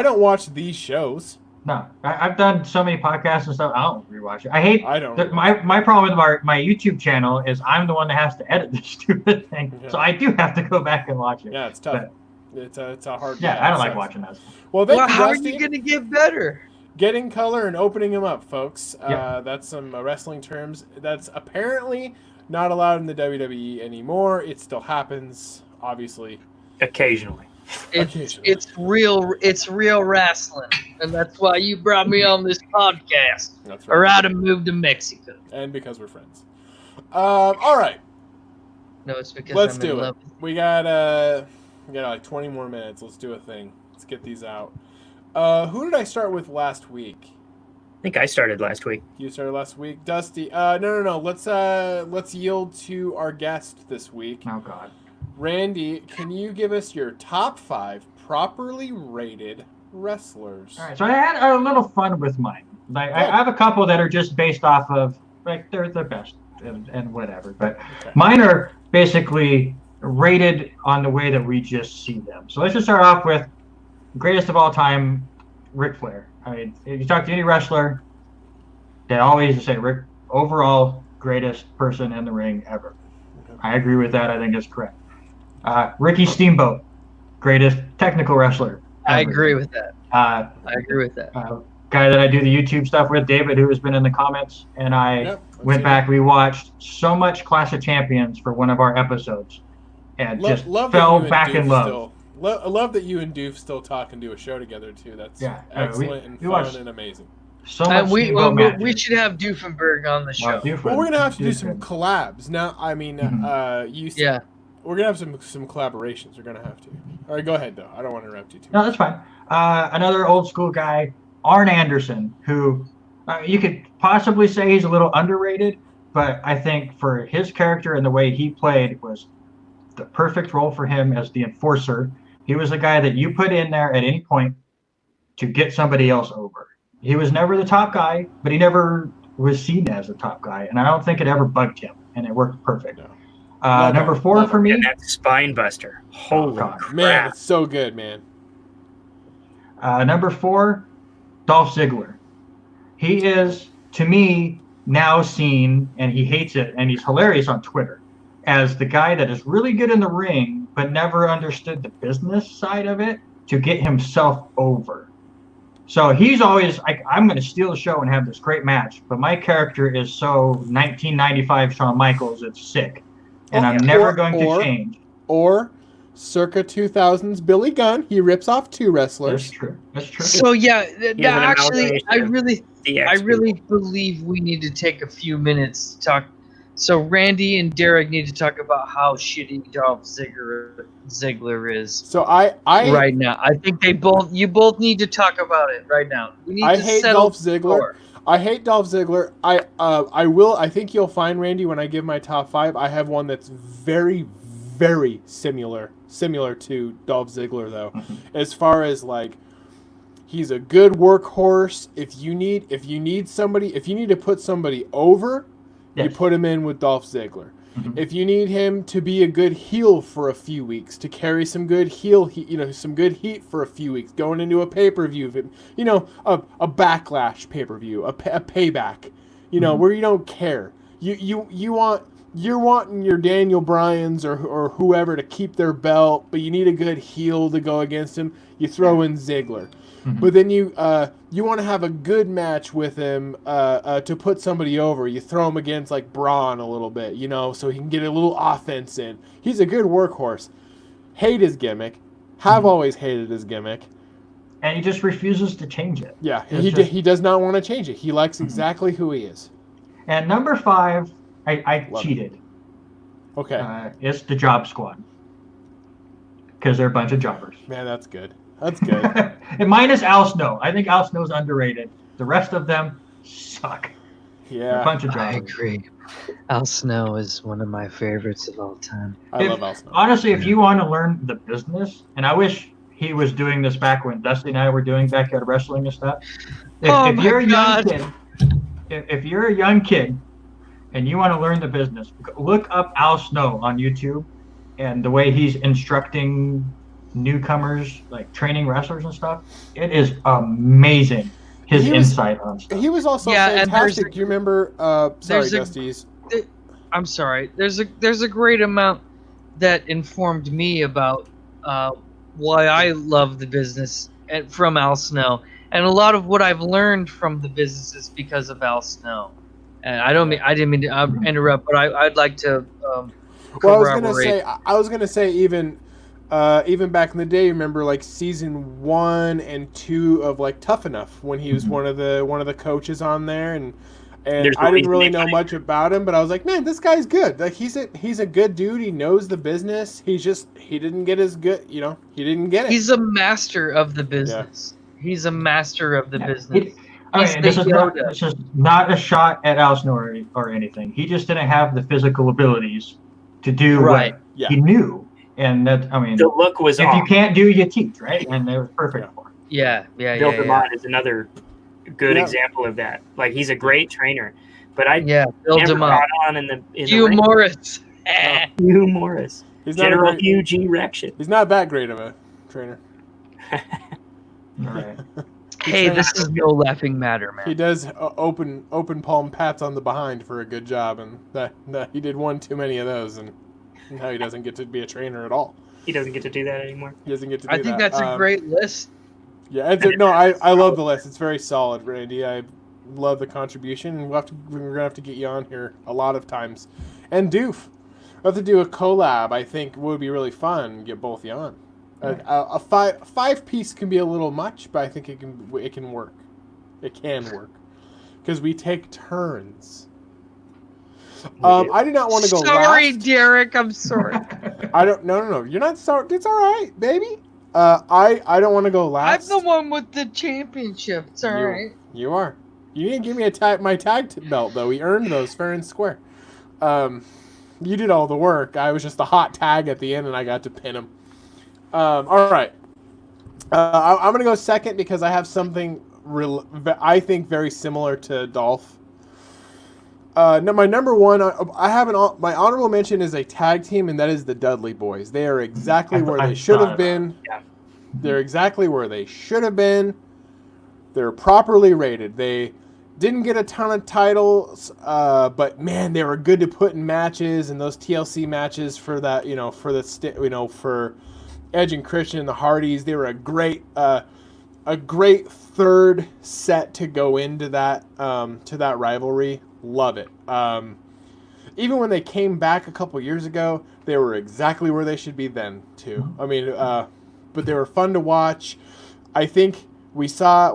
S3: don't
S2: watch these shows.
S4: No, I've done so many podcasts and stuff. I don't rewatch it.
S2: I don't.
S4: My problem with my YouTube channel is I'm the one that has to edit this stupid thing, so I do have to go back and watch it.
S2: Yeah, it's tough. It's a hard.
S4: Yeah, I don't like watching that.
S2: Well,
S1: how are you going to get better?
S2: Getting color and opening them up, folks. That's some wrestling terms. That's apparently not allowed in the WWE anymore. It still happens, obviously.
S3: Occasionally.
S1: It's real wrestling, and that's why you brought me on this podcast.
S2: That's right.
S1: Or I'd have moved to Mexico.
S2: And because we're friends. All right.
S1: No, it's because
S2: let's
S1: I'm
S2: do
S1: in
S2: it.
S1: love.
S2: We got like 20 more minutes. Let's do a thing. Let's get these out. Who did I start with last week?
S3: I think I started last week.
S2: You started last week, Dusty. No. Let's yield to our guest this week.
S4: Oh God.
S2: Randy, can you give us your top 5 properly rated wrestlers?
S4: All right, so I had a little fun with mine. I have a couple that are just based off of, like, they're the best and whatever. But mine are basically rated on the way that we just see them. So let's just start off with greatest of all time, Ric Flair. I mean, if you talk to any wrestler, they always say Ric, overall greatest person in the ring ever. I agree with that. I think that's correct. Ricky Steamboat, greatest technical wrestler ever.
S1: I agree with that.
S4: Guy that I do the YouTube stuff with, David, who has been in the comments, and I went back. We watched so much Clash of Champions for one of our episodes, and just fell back in love.
S2: I love that you and Doof still talk and do a show together too. That's excellent and fun and amazing.
S4: So much
S1: we should have Doofenberg on the show.
S2: Well, we're gonna have to do some collabs now. I mean, we're gonna have some collaborations. We're gonna have to. All right, go ahead though. I don't want to interrupt you too much.
S4: No, that's fine. Another old school guy, Arn Anderson, who you could possibly say he's a little underrated, but I think for his character and the way he played was the perfect role for him as the enforcer. He was the guy that you put in there at any point to get somebody else over. He was never the top guy, but he never was seen as the top guy, and I don't think it ever bugged him, and it worked perfect. No. Number 4 for me.
S3: And that spine buster. Holy crap.
S2: Man, it's so good, man.
S4: Number 4, Dolph Ziggler. He is, to me, now seen, and he hates it, and he's hilarious on Twitter, as the guy that is really good in the ring, but never understood the business side of it to get himself over. So he's always like, I'm going to steal the show and have this great match, but my character is so 1995 Shawn Michaels, it's sick. And I'm never going to change.
S2: Or circa 2000s Billy Gunn, he rips off 2 wrestlers.
S4: That's true.
S1: So actually, I really believe we need to take a few minutes to talk. So Randy and Derek need to talk about how shitty Dolph Ziggler is.
S2: So I
S1: right now, I think you both need to talk about it right now. We need
S2: I hate Dolph Ziggler. I hate Dolph Ziggler. I think you'll find, Randy, when I give my top 5, I have one that's very, very similar to Dolph Ziggler though. As far as like, he's a good workhorse. If you need to put somebody over, you put him in with Dolph Ziggler. If you need him to be a good heel for a few weeks, to carry some good some good heat for a few weeks, going into a pay-per-view, a backlash pay-per-view, a payback, where you don't care. You're wanting your Daniel Bryans or whoever to keep their belt, but you need a good heel to go against him. You throw in Ziggler. But then you want to have a good match with him to put somebody over. You throw him against like Braun a little bit, so he can get a little offense in. He's a good workhorse. Hate his gimmick. Have always hated his gimmick.
S4: And he just refuses to change it.
S2: Yeah, he does not want to change it. He likes exactly who he is.
S4: And number 5, I cheated.
S2: Okay.
S4: It's the Job Squad. because they're a bunch of jobbers.
S2: Man, that's good. That's good.
S4: And minus Al Snow. I think Al Snow's underrated. The rest of them suck.
S2: Yeah.
S4: They're a bunch of
S1: I
S4: jobbers.
S1: agree. Al Snow is one of my favorites of all time.
S2: I love Al Snow.
S4: Honestly, if you want to learn the business, and I wish he was doing this back when Dusty and I were doing backyard wrestling and stuff. If you're a young kid, if you're a young kid and you want to learn the business, look up Al Snow on YouTube and the way he's instructing newcomers, like training wrestlers and stuff. It is amazing. His insight on stuff.
S2: He was also fantastic. Do you remember? Sorry, Dusty's.
S1: I'm sorry. There's a great amount that informed me about why I love the business from Al Snow, and a lot of what I've learned from the business is because of Al Snow. And I didn't mean to interrupt, but I'd like to.
S2: Well, I was gonna say even back in the day, remember like season 1 and 2 of like Tough Enough when he was one of the coaches on there, and I didn't really know much about him, but I was like, man, this guy's good. Like he's a good dude. He knows the business. He didn't get as good. He didn't get it.
S1: He's a master of the business. Yeah. He's a master of the business.
S4: This is not a shot at Al Snow or anything. He just didn't have the physical abilities to do what he knew. And that, the
S3: look was
S4: if
S3: off.
S4: You can't do, you teach, right? And it was perfect for him.
S1: Yeah.
S3: Bill DeMott is another good example of that. Like he's a great trainer, but Bill
S1: DeMott
S3: on in the
S1: Hugh
S3: ring.
S1: Morris.
S3: Hugh Morris.
S2: He's
S3: General Hugh G. Rection.
S2: He's not that great of a trainer.
S4: All right.
S1: Hey, this is no laughing matter, man.
S2: He does open palm pats on the behind for a good job, and that he did one too many of those, and now he doesn't get to be a trainer at all.
S3: He doesn't get to do that anymore.
S2: He doesn't get to do that.
S1: I think that's a great list.
S2: Yeah, I love the list. It's very solid, Randy. I love the contribution, and we're gonna have to get you on here a lot of times. And Doof, we'll have to do a collab. I think would be really fun. Get both of you on. A five piece can be a little much, but I think it can work. It can work because we take turns. I do not want to go.
S1: Sorry,
S2: last.
S1: Derek. I'm sorry.
S2: I don't. No. You're not sorry. It's all right, baby. I don't want to go last.
S1: I'm the one with the championship. It's all right.
S2: You are. You didn't give me my tag belt though. We earned those fair and square. You did all the work. I was just the hot tag at the end, and I got to pin him. All right. I'm going to go second because I have something I think very similar to Dolph. My number one, my honorable mention is a tag team, and that is the Dudley Boys. They are exactly where they should have been.
S3: Yeah.
S2: They're exactly where they should have been. They're properly rated. They didn't get a ton of titles, but man, they were good to put in matches, and those TLC matches for that, for Edge and Christian and the Hardys, they were a great third set to go into that rivalry. Love it. Even when they came back a couple years ago, they were exactly where they should be then too. I mean, but they were fun to watch. I think we saw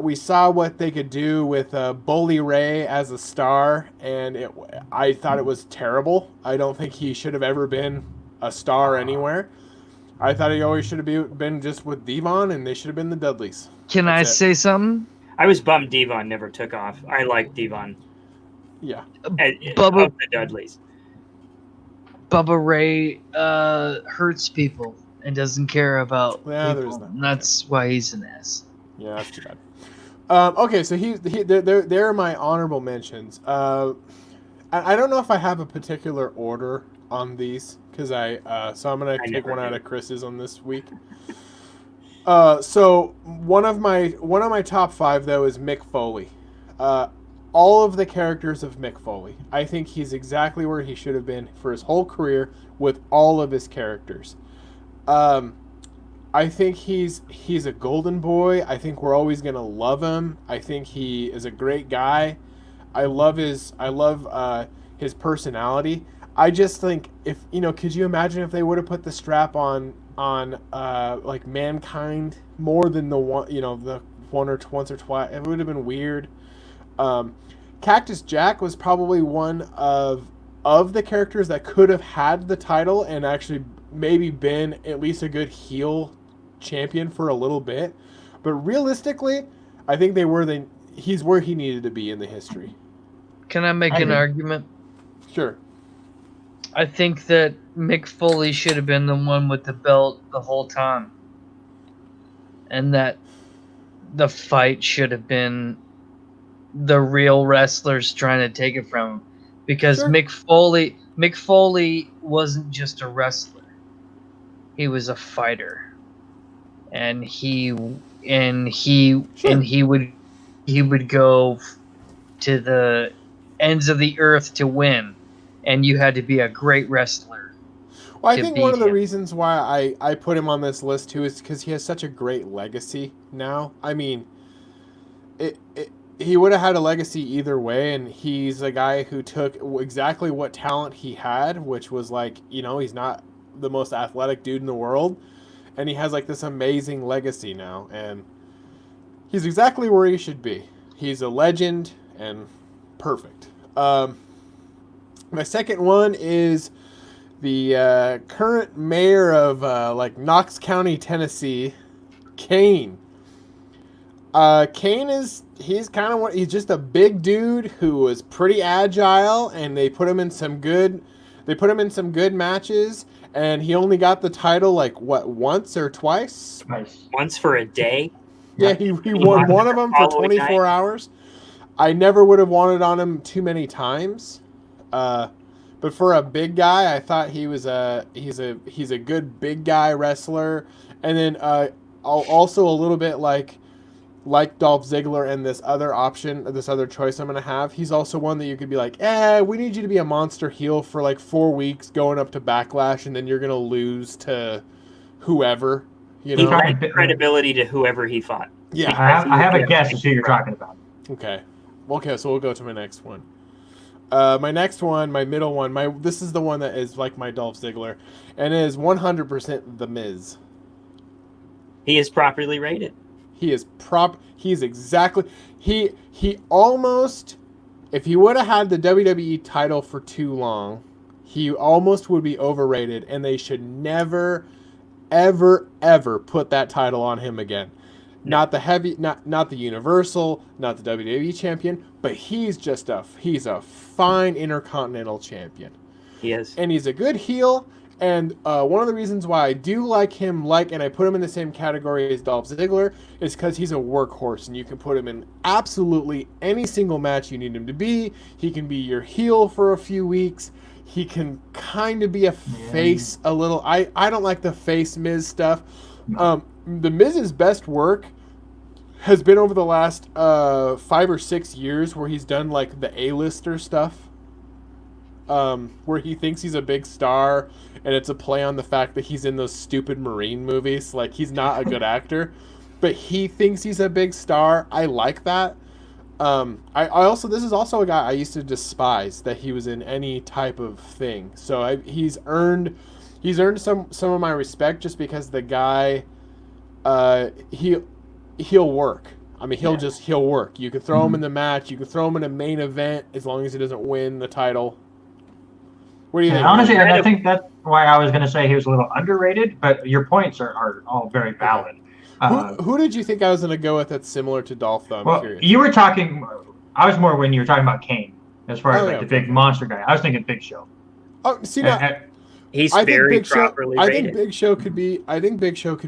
S2: what they could do with Bully Ray as a star, and I thought it was terrible. I don't think he should have ever been a star anywhere. I thought he always should have been just with Devon, and they should have been the Dudleys.
S1: Can I say something?
S3: I was bummed Devon never took off. I like Devon.
S2: Yeah.
S3: Of the Dudleys.
S1: Bubba Ray hurts people and doesn't care about people. And that's why he's an ass.
S2: Yeah, that's too bad. Okay, so they're my honorable mentions. I don't know if I have a particular order on these because so I'm gonna take one out of Chris's on this week. So one of my top 5 though is Mick Foley. All of the characters of Mick Foley. I think he's exactly where he should have been for his whole career with all of his characters. I think he's a golden boy. I think we're always gonna love him. I think he is a great guy. I love his personality. I just think could you imagine if they would have put the strap on like Mankind more than the one, the once or twice? It would have been weird. Cactus Jack was probably one of the characters that could have had the title and actually maybe been at least a good heel champion for a little bit. But realistically, I think he's where he needed to be in the history.
S1: Can I make an argument?
S2: Sure.
S1: I think that Mick Foley should have been the one with the belt the whole time. And that the fight should have been the real wrestlers trying to take it from him. Because sure. Mick Foley wasn't just a wrestler. He was a fighter. And he would go to the ends of the earth to win. And you had to be a great wrestler.
S2: Well, I think one of the reasons why I put him on this list too is because he has such a great legacy now. I mean, he would have had a legacy either way, and he's a guy who took exactly what talent he had, which was like, he's not the most athletic dude in the world, and he has like this amazing legacy now, and he's exactly where he should be. He's a legend and perfect. My second one is the current mayor of Knox County, Tennessee, Kane. Kane he's just a big dude who was pretty agile, and they put him in some good matches, and he only got the title once or twice?
S3: Once for a day.
S2: Yeah, he won one of them for 24 hours. I never would have wanted on him too many times. But for a big guy, I thought he's a good big guy wrestler, and then also a little bit like Dolph Ziggler and this other choice I'm gonna have. He's also one that you could be like, we need you to be a monster heel for like 4 weeks, going up to Backlash, and then you're gonna lose to whoever.
S3: He brought credibility to whoever he fought.
S2: Yeah,
S4: I have a guess as who you're talking about.
S2: Okay, so we'll go to my next one. My next one, my middle one, this is the one that is like my Dolph Ziggler, and it is 100% The Miz.
S3: He is properly rated.
S2: He almost, if he would have had the WWE title for too long, he almost would be overrated, and they should never, ever, ever put that title on him again. Not the Universal, not the WWE champion, but he's a fine Intercontinental champion.
S3: He is.
S2: And he's a good heel, and one of the reasons why I do like him, and I put him in the same category as Dolph Ziggler, is because he's a workhorse, and you can put him in absolutely any single match you need him to be. He can be your heel for a few weeks. He can kind of be a face a little. I don't like the face Miz stuff. No. The Miz's best work has been over the last 5 or 6 years, where he's done like the A-lister stuff, where he thinks he's a big star, and it's a play on the fact that he's in those stupid Marine movies. Like, he's not a good actor, but he thinks he's a big star. I like that. This is also a guy I used to despise, that he was in any type of thing. So he's earned some of my respect, just because the guy, he'll work. I mean, he'll work. You can throw him in the match. You can throw him in a main event, as long as he doesn't win the title. What do you think?
S4: Honestly, I think that's why I was going to say he was a little underrated, but your points are all very valid.
S2: Who did you think I was going to go with that's similar to Dolph, though? I'm curious.
S4: You were talking, I was more when you were talking about Kane, as far as the big monster guy. I was thinking Big Show.
S2: Oh, see, now,
S3: he's very properly rated.
S2: I think Big Show could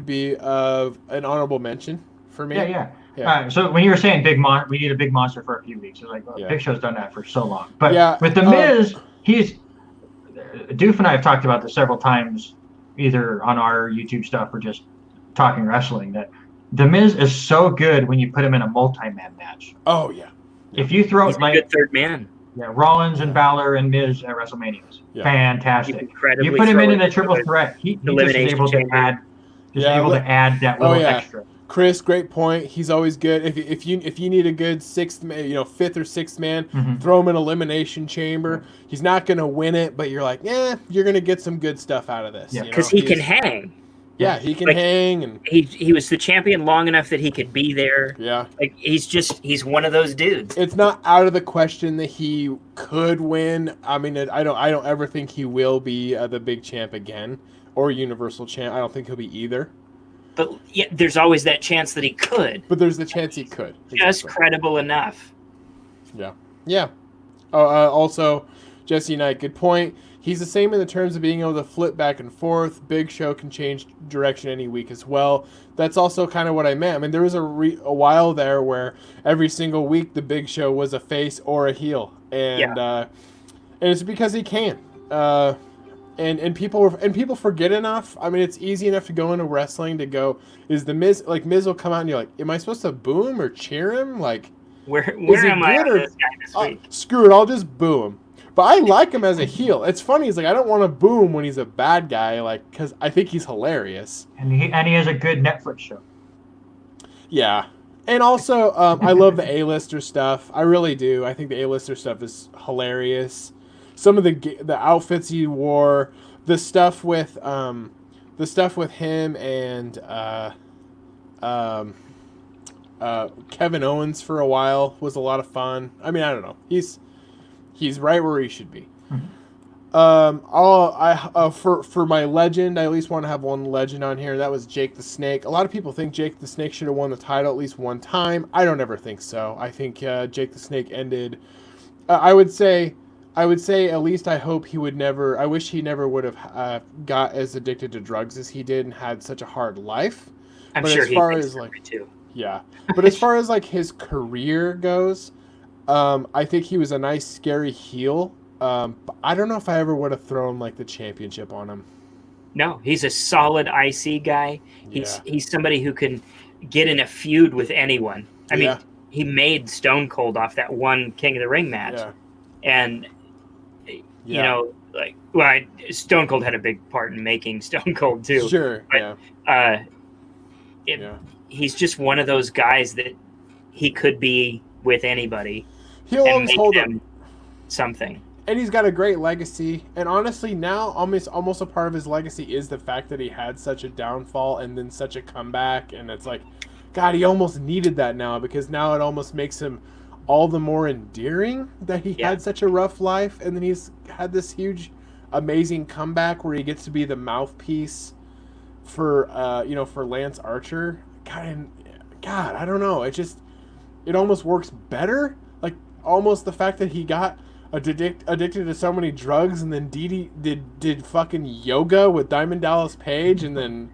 S2: be an honorable mention for me.
S4: Yeah. So when you were saying we need a big monster for a few weeks, it's like, Big Show's done that for so long. But with The Miz, Doof and I have talked about this several times, either on our YouTube stuff or just talking wrestling, that The Miz is so good when you put him in a multi-man match.
S2: Oh, yeah.
S4: If you throw
S3: he's a good third man.
S4: Yeah, Rollins and Balor and Miz at WrestleManias. Yeah. Fantastic. You put him in a triple threat. He just is able to add that little extra.
S2: Chris, great point. He's always good. If you need a good fifth or sixth man, throw him in Elimination Chamber. He's not going to win it, but you're like, you're going to get some good stuff out of this.
S3: Yeah, because he can hang.
S2: Yeah, he can hang, and
S3: he was the champion long enough that he could be there.
S2: Yeah,
S3: like he's one of those dudes.
S2: It's not out of the question that he could win. I mean, I don't ever think he will be the big champ again. or Universal Champ. I don't think he'll be either.
S3: But yeah, there's always that chance that he could.
S2: But there's the chance he could.
S3: Just credible enough.
S2: Yeah. Yeah. Also, Jesse Knight, good point. He's the same in the terms of being able to flip back and forth. Big Show can change direction any week as well. That's also kind of what I meant. I mean, there was a while there where every single week the Big Show was a face or a heel, and it's because he can. And people forget enough. I mean, it's easy enough to go into wrestling to go, is the Miz, like Miz will come out and you're like, am I supposed to boo him or cheer him? Like,
S3: where am I on this guy this week?
S2: Screw it, I'll just boo him. But I like him as a heel. It's funny. He's like, I don't want to boo him when he's a bad guy, like, because I think he's hilarious.
S4: And he has a good Netflix show.
S2: Yeah. And also, I love the A-lister stuff. I really do. I think the A-lister stuff is hilarious. Some of the outfits he wore, the stuff with him and Kevin Owens for a while was a lot of fun. I mean, I don't know. He's right where he should be. Mm-hmm. For my legend, I at least want to have one legend on here. That was Jake the Snake. A lot of people think Jake the Snake should have won the title at least one time. I don't ever think so. I think Jake the Snake ended. I would say at least I hope he would never. I wish he never would have got as addicted to drugs as he did and had such a hard life.
S3: I'm sure he thinks that way too.
S2: Yeah, but as far as like his career goes, I think he was a nice, scary heel. But I don't know if I ever would have thrown like the championship on him.
S3: No, he's a solid IC guy. He's somebody who can get in a feud with anyone. I mean, he made Stone Cold off that one King of the Ring match, and you know, like, well, Stone Cold had a big part in making Stone Cold too.
S2: Sure,
S3: but, he's just one of those guys that he could be with anybody.
S2: He'll always hold him
S3: something.
S2: And he's got a great legacy. And honestly, now almost a part of his legacy is the fact that he had such a downfall and then such a comeback. And it's like, God, he almost needed that now, because now it almost makes him all the more endearing that he had such a rough life. And then he's had this huge, amazing comeback where he gets to be the mouthpiece for Lance Archer. God, I don't know. It almost works better. Like, almost the fact that he got addicted to so many drugs, and then did fucking yoga with Diamond Dallas Page, and then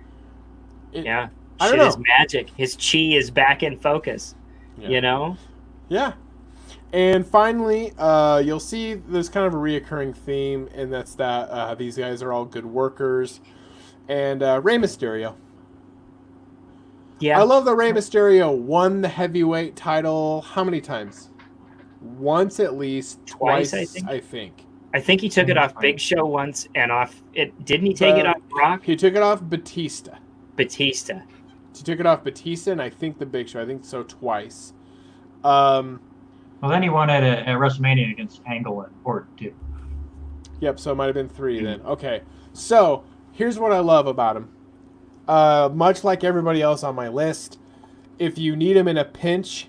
S3: I don't know. His magic, his chi is back in focus. You know. Yeah.
S2: And finally, you'll see there's kind of a reoccurring theme, and that's that these guys are all good workers, and Rey Mysterio.
S3: Yeah.
S2: I love that Rey Mysterio won the heavyweight title. How many times? Once at least. Twice, I think.
S3: I think he took it off Big Show once and off it. Didn't he take it off Brock?
S2: He took it off Batista.
S3: He
S2: took it off Batista, and I think the Big Show. I think so twice.
S4: Well, then he won at WrestleMania against Angle and Orton too.
S2: Yep, so it might have been 3 then. Okay, so here's what I love about him. Much like everybody else on my list, if you need him in a pinch,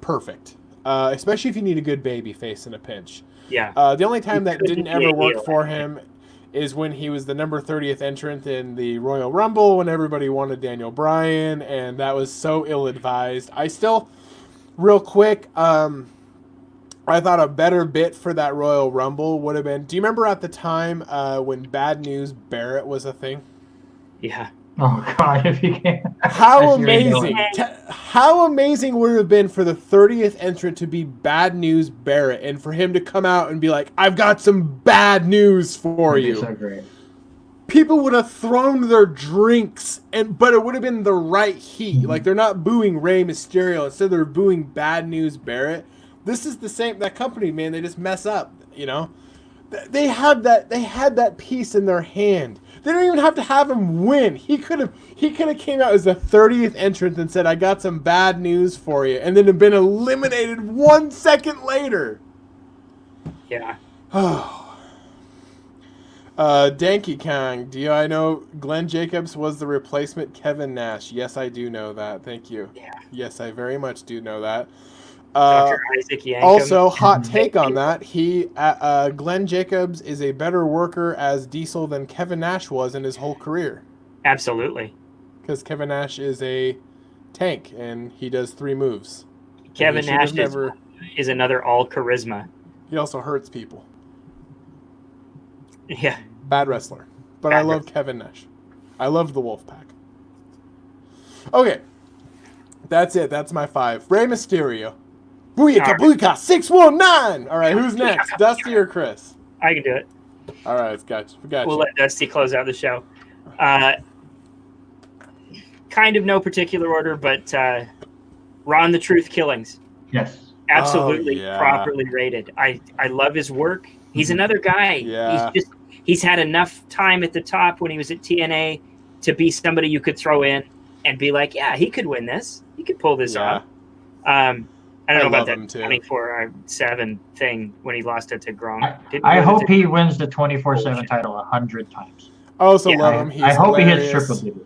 S2: perfect. Especially if you need a good baby face in a pinch.
S3: Yeah.
S2: The only time that didn't ever work for him is when he was the number 30th entrant in the Royal Rumble when everybody wanted Daniel Bryan, and that was so ill-advised. I still, real quick, I thought a better bit for that Royal Rumble would have been, do you remember at the time when Bad News Barrett was a thing?
S3: Yeah.
S4: Oh, God, if you can.
S2: How amazing. How amazing would it have been for the 30th entrant to be Bad News Barrett, and for him to come out and be like, I've got some bad news for you.
S4: So great.
S2: People would have thrown their drinks, but it would have been the right heat. Mm-hmm. Like, they're not booing Rey Mysterio. Instead, they're booing Bad News Barrett. This is the same, that company, man. They just mess up, you know? They had that piece in their hand. They don't even have to have him win. He could have came out as the 30th entrant and said, I got some bad news for you, and then have been eliminated 1 second later.
S3: Yeah.
S2: Danky Kong, I know Glenn Jacobs was the replacement Kevin Nash? Yes, I do know that. Thank you.
S3: Yeah.
S2: Yes, I very much do know that.
S3: Dr. Isaac Yankem.
S2: Also, hot take on that. Glenn Jacobs is a better worker as Diesel than Kevin Nash was in his whole career.
S3: Absolutely.
S2: Because Kevin Nash is a tank, and he does 3 moves.
S3: Kevin Nash is another all charisma.
S2: He also hurts people.
S3: Yeah.
S2: Bad wrestler. But I love Kevin Nash. I love the Wolfpack. Okay. That's it. That's my 5. Rey Mysterio. Booyaka, booyaka, 619! All right, who's next? Dusty or Chris?
S3: I can do it.
S2: All right, gotcha.
S3: We'll let Dusty close out the show. Kind of no particular order, but Ron the Truth Killings.
S4: Yes.
S3: Absolutely properly rated. I love his work. He's another guy.
S2: Yeah.
S3: He's had enough time at the top when he was at TNA to be somebody you could throw in and be like, yeah, he could win this. He could pull this off. I don't know about that 24/7 thing when he lost it to Gronk.
S4: I hope he wins the 24/7 title 100 times.
S2: I also love him.
S4: I hope he hits triple digits.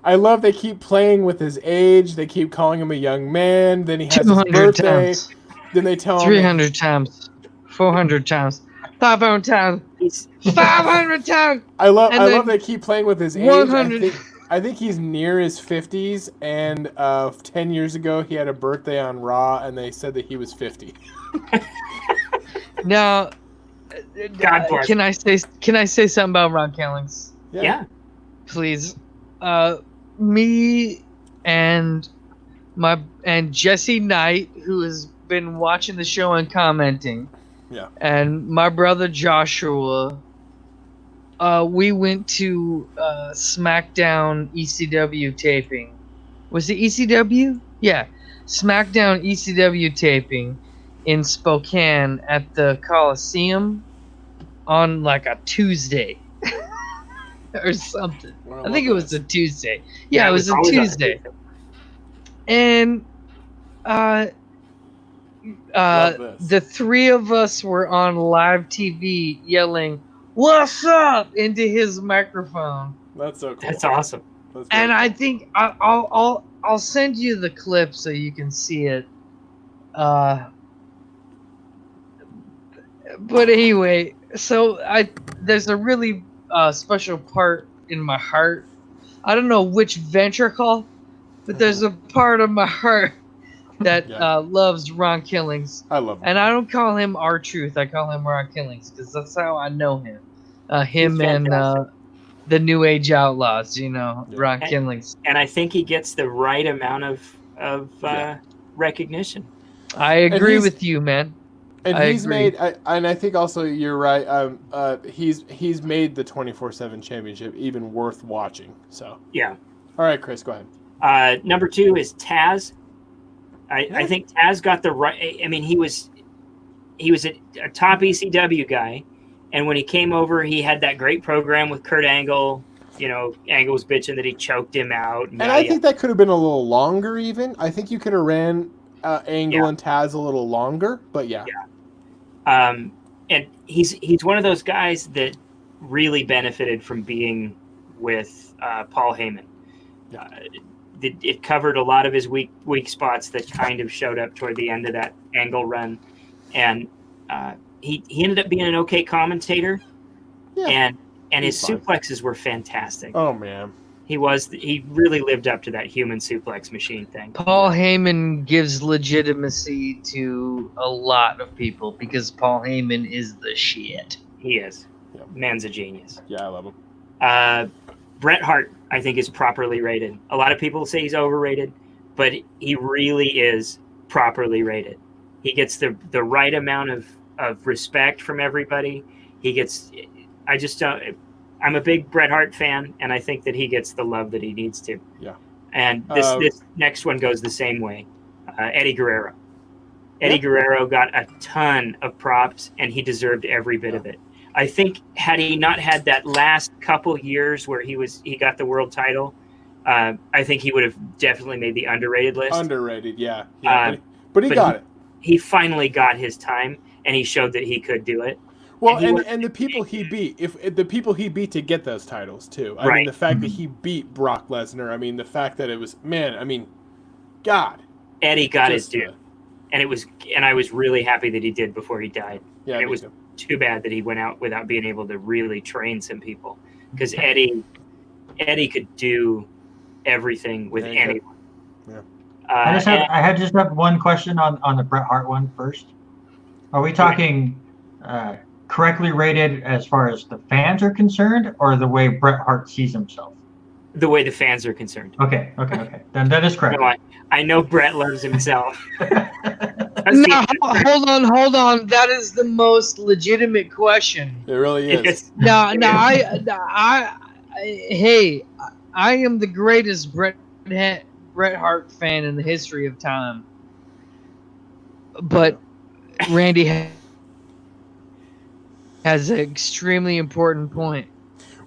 S2: I love they keep playing with his age. They keep calling him a young man. Then he has his birthday.
S1: Times.
S2: Then they tell him
S1: 300 times, 400 times, 500 times, 500 times.
S2: I love they keep playing with his age.
S1: 100.
S2: I think he's near his 50s, and 10 years ago he had a birthday on Raw, and they said that he was 50.
S1: Now, can I say something about Ron Killings?
S3: Yeah.
S1: Please. Me and Jesse Knight, who has been watching the show and commenting, and my brother Joshua, we went to SmackDown ECW taping. Was it ECW? Yeah, SmackDown ECW taping in Spokane at the Coliseum on like a Tuesday. Or something.
S2: Well,
S1: I think it was a Tuesday. Yeah, it was a Tuesday. And the 3 of us were on live TV yelling, "What's up?" into his microphone.
S2: That's so cool.
S3: That's awesome.
S1: And I think I'll send you the clip so you can see it. But anyway, so there's a really special part in my heart. I don't know which ventricle, but there's a part of my heart that loves Ron Killings.
S2: I love him.
S1: And I don't call him R-Truth. I call him Ron Killings because that's how I know him. Him and the New Age Outlaws, Ron Killings.
S3: And I think he gets the right amount of recognition.
S1: I agree with you, man.
S2: And he's made, and I think also you're right. He's made the 24/7 championship even worth watching. So
S3: yeah.
S2: All right, Chris, go ahead.
S3: Number 2 is Taz. I think Taz got the right. I mean, he was a top ECW guy, and when he came over, he had that great program with Kurt Angle. Angle was bitching that he choked him out.
S2: And I think that could have been a little longer. Even I think you could have ran Angle and Taz a little longer, but yeah.
S3: And he's one of those guys that really benefited from being with Paul Heyman. It covered a lot of his weak spots that kind of showed up toward the end of that Angle run, and he ended up being an okay commentator. And his suplexes were fantastic.
S2: Oh man.
S3: He really lived up to that human suplex machine thing.
S1: Paul Heyman gives legitimacy to a lot of people because Paul Heyman is the shit.
S3: He is. Yeah. Man's a genius.
S2: Yeah, I love him.
S3: Bret Hart, I think, is properly rated. A lot of people say he's overrated, but he really is properly rated. He gets the right amount of respect from everybody. I'm a big Bret Hart fan, and I think that he gets the love that he needs to.
S2: Yeah.
S3: And this next one goes the same way. Eddie Guerrero. Eddie Guerrero got a ton of props, and he deserved every bit of it. I think had he not had that last couple years where he got the world title, I think he would have definitely made the underrated list.
S2: Underrated, yeah. But he got it.
S3: He finally got his time, and he showed that he could do it.
S2: Well, and the people he beat, if the people he beat to get those titles too. I mean, the fact that he beat Brock Lesnar. I mean, the fact that it was God.
S3: Eddie got his due. and I was really happy that he did before he died.
S2: Yeah,
S3: and it was too bad that he went out without being able to really train some people, because Eddie could do everything with anyone.
S2: Yeah.
S4: I just have one question on the Bret Hart one first. Are we talking correctly rated as far as the fans are concerned, or the way Bret Hart sees himself?
S3: The way the fans are concerned.
S4: Okay. Then that is correct.
S3: No, I know Bret loves himself.
S1: No, hold on. That is the most legitimate question.
S2: It really is.
S1: Hey, I am the greatest Bret Hart fan in the history of time. But Randy has an extremely important point.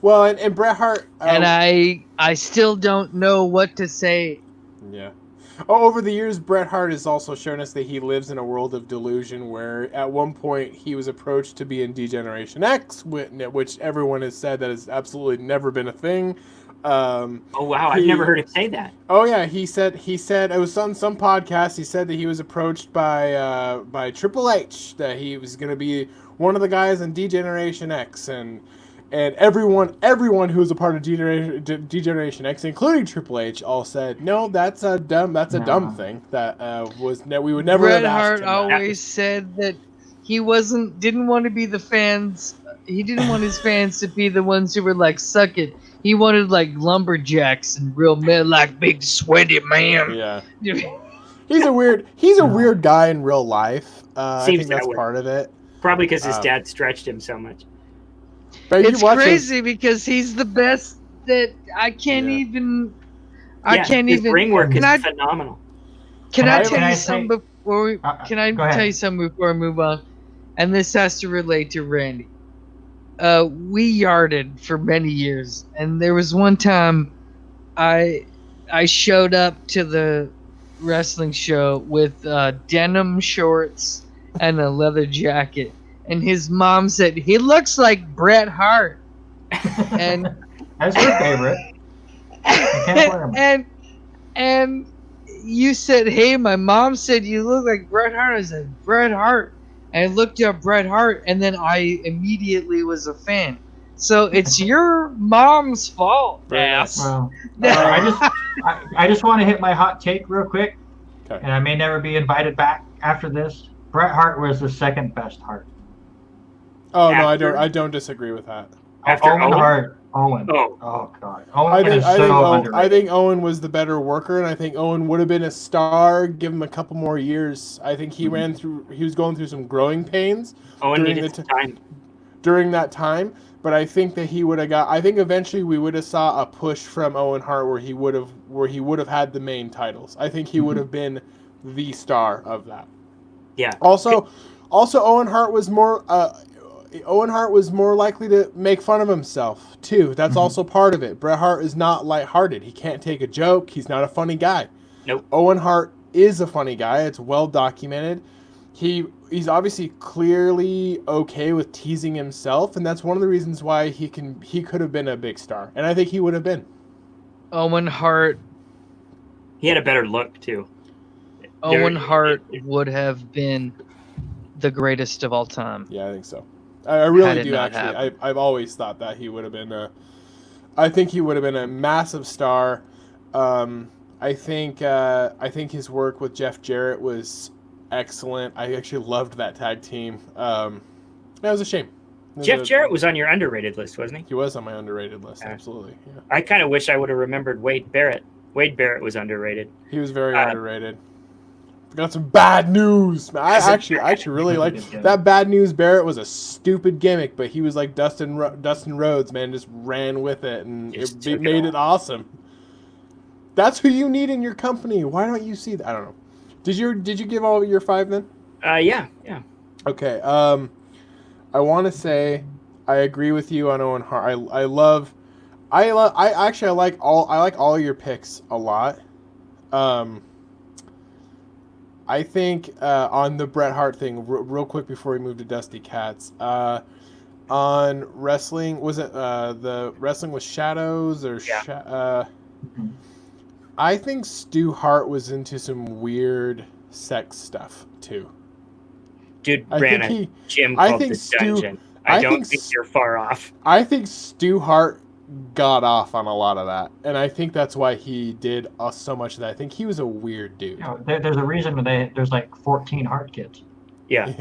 S2: Well, and Bret Hart...
S1: and I still don't know what to say.
S2: Yeah. Over the years, Bret Hart has also shown us that he lives in a world of delusion where at one point he was approached to be in D-Generation X, which everyone has said that has absolutely never been a thing.
S3: Oh, wow. I've never heard him say that.
S2: Oh, yeah. He said it was on some podcast. He said that he was approached by Triple H, that he was going to be one of the guys in D-Generation X, and everyone who was a part of D-Generation X, including Triple H, all said, "No, that's a dumb thing. That we would never."
S1: Bret
S2: have
S1: Hart
S2: asked him
S1: always said that he didn't want to be the fans. He didn't want his fans to be the ones who were like, "Suck it." He wanted like lumberjacks and real men, like big sweaty man.
S2: Yeah. He's a weird guy in real life. I think that's part of it.
S3: Probably because his dad stretched him so much.
S2: But
S1: it's crazy because he's the best that I can't even.
S3: His ring work is phenomenal.
S1: Can I tell you something before we? Can I tell you something before I move on? And this has to relate to Randy. We yarded for many years, and there was one time I showed up to the wrestling show with denim shorts and a leather jacket. And his mom said, "He looks like Bret Hart." And
S4: that's her favorite. I can't blame him.
S1: And you said, "Hey, my mom said you look like Bret Hart." I said, "Bret Hart." And I looked up Bret Hart, and then I immediately was a fan. So it's your mom's fault.
S2: Yes.
S4: Well, I just want to hit my hot take real quick, and I may never be invited back after this. Bret Hart was the second best Hart.
S2: Oh no, I don't disagree with that.
S3: After
S4: Owen Hart.
S3: Oh
S4: God. I
S2: think Owen was the better worker, and I think Owen would have been a star. Give him a couple more years. I think he was going through some growing pains.
S3: Owen needed some time
S2: during that time, but I think that he would have got. I think eventually we would have saw a push from Owen Hart where he would have had the main titles. I think he would have been the star of that.
S3: Yeah.
S2: Also, Owen Hart was more. Owen Hart was more likely to make fun of himself, too. That's also part of it. Bret Hart is not lighthearted. He can't take a joke. He's not a funny guy.
S3: Nope.
S2: Owen Hart is a funny guy. It's well documented. He's obviously clearly okay with teasing himself, and that's one of the reasons why he could have been a big star. And I think he would have been.
S1: Owen Hart.
S3: He had a better look, too.
S1: Owen Hart would have been the greatest of all time.
S2: Yeah, I think so. I really do, actually. I've always thought that he would have been I think he would have been a massive star. I think his work with Jeff Jarrett was excellent. I actually loved that tag team. That was a shame.
S3: Jeff Jarrett was on your underrated list, wasn't he?
S2: He was on my underrated list, absolutely. Yeah.
S3: I kind of wish I would have remembered Wade Barrett. Wade Barrett was underrated.
S2: He was very underrated. Got some bad news. I actually really liked that. Bad News Barrett was a stupid gimmick, but he was like Dustin Rhodes, man, just ran with it, and it made it awesome. That's who you need in your company. Why don't you see that? I don't know. Did you give all of your 5 then?
S3: Yeah.
S2: Okay. I want to say I agree with you on Owen Hart. I like all your picks a lot. I think on the Bret Hart thing, real quick before we move to Dkatz, on wrestling, was it the wrestling with shadows or?
S3: Yeah.
S2: I think Stu Hart was into some weird sex stuff too.
S3: Dude
S2: I
S3: ran
S2: think
S3: a gym called the Dungeon. I don't think you're far off.
S2: I think Stu Hart got off on a lot of that, and I think that's why he did so much of that. I think he was a weird dude.
S4: You know, there's a reason there's like 14 Hart kids.
S3: Yeah.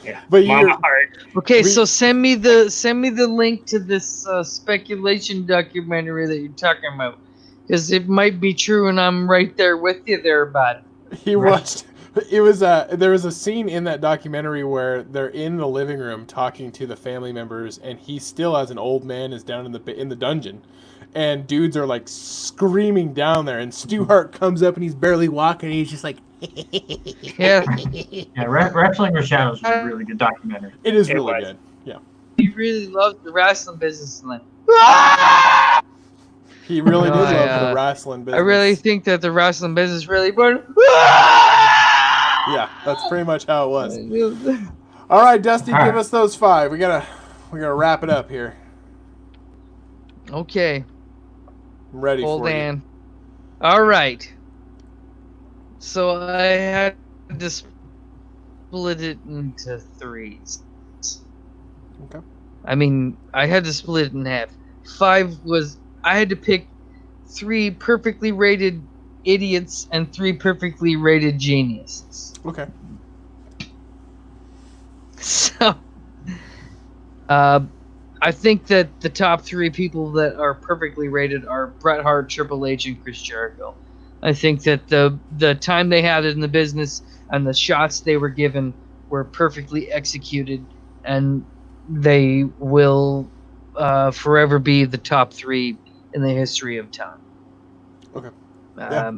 S3: Yeah.
S2: But
S3: Mama Hart.
S1: Okay, so send me the link to this speculation documentary that you're talking about, because it might be true, and I'm right there with you there about it.
S2: He watched. It was there was a scene in that documentary where they're in the living room talking to the family members, and he still, as an old man, is down in the dungeon, and dudes are like screaming down there, and Stu Hart comes up and he's barely walking, and he's just like,
S1: Yeah,
S4: Wrestling with Shadows is a really good documentary.
S2: it is really good. Yeah,
S1: he really loves the wrestling business. And
S2: he really
S1: No,
S2: did love the wrestling business.
S1: I really think that the wrestling business really burned.
S2: Yeah, that's pretty much how it was. All right, Dusty, give us those 5. We gotta wrap it up here.
S1: Okay.
S2: I'm ready
S1: Hold
S2: for
S1: on. All right. So I had to split it into 3s.
S2: Okay.
S1: I mean, I had to split it in half. 5 was I had to pick 3 perfectly rated idiots and 3 perfectly rated geniuses.
S2: Okay.
S1: So, I think that the top 3 people that are perfectly rated are Bret Hart, Triple H, and Chris Jericho. I think that the time they had in the business and the shots they were given were perfectly executed, and they will forever be the top 3 in the history of time.
S2: Okay.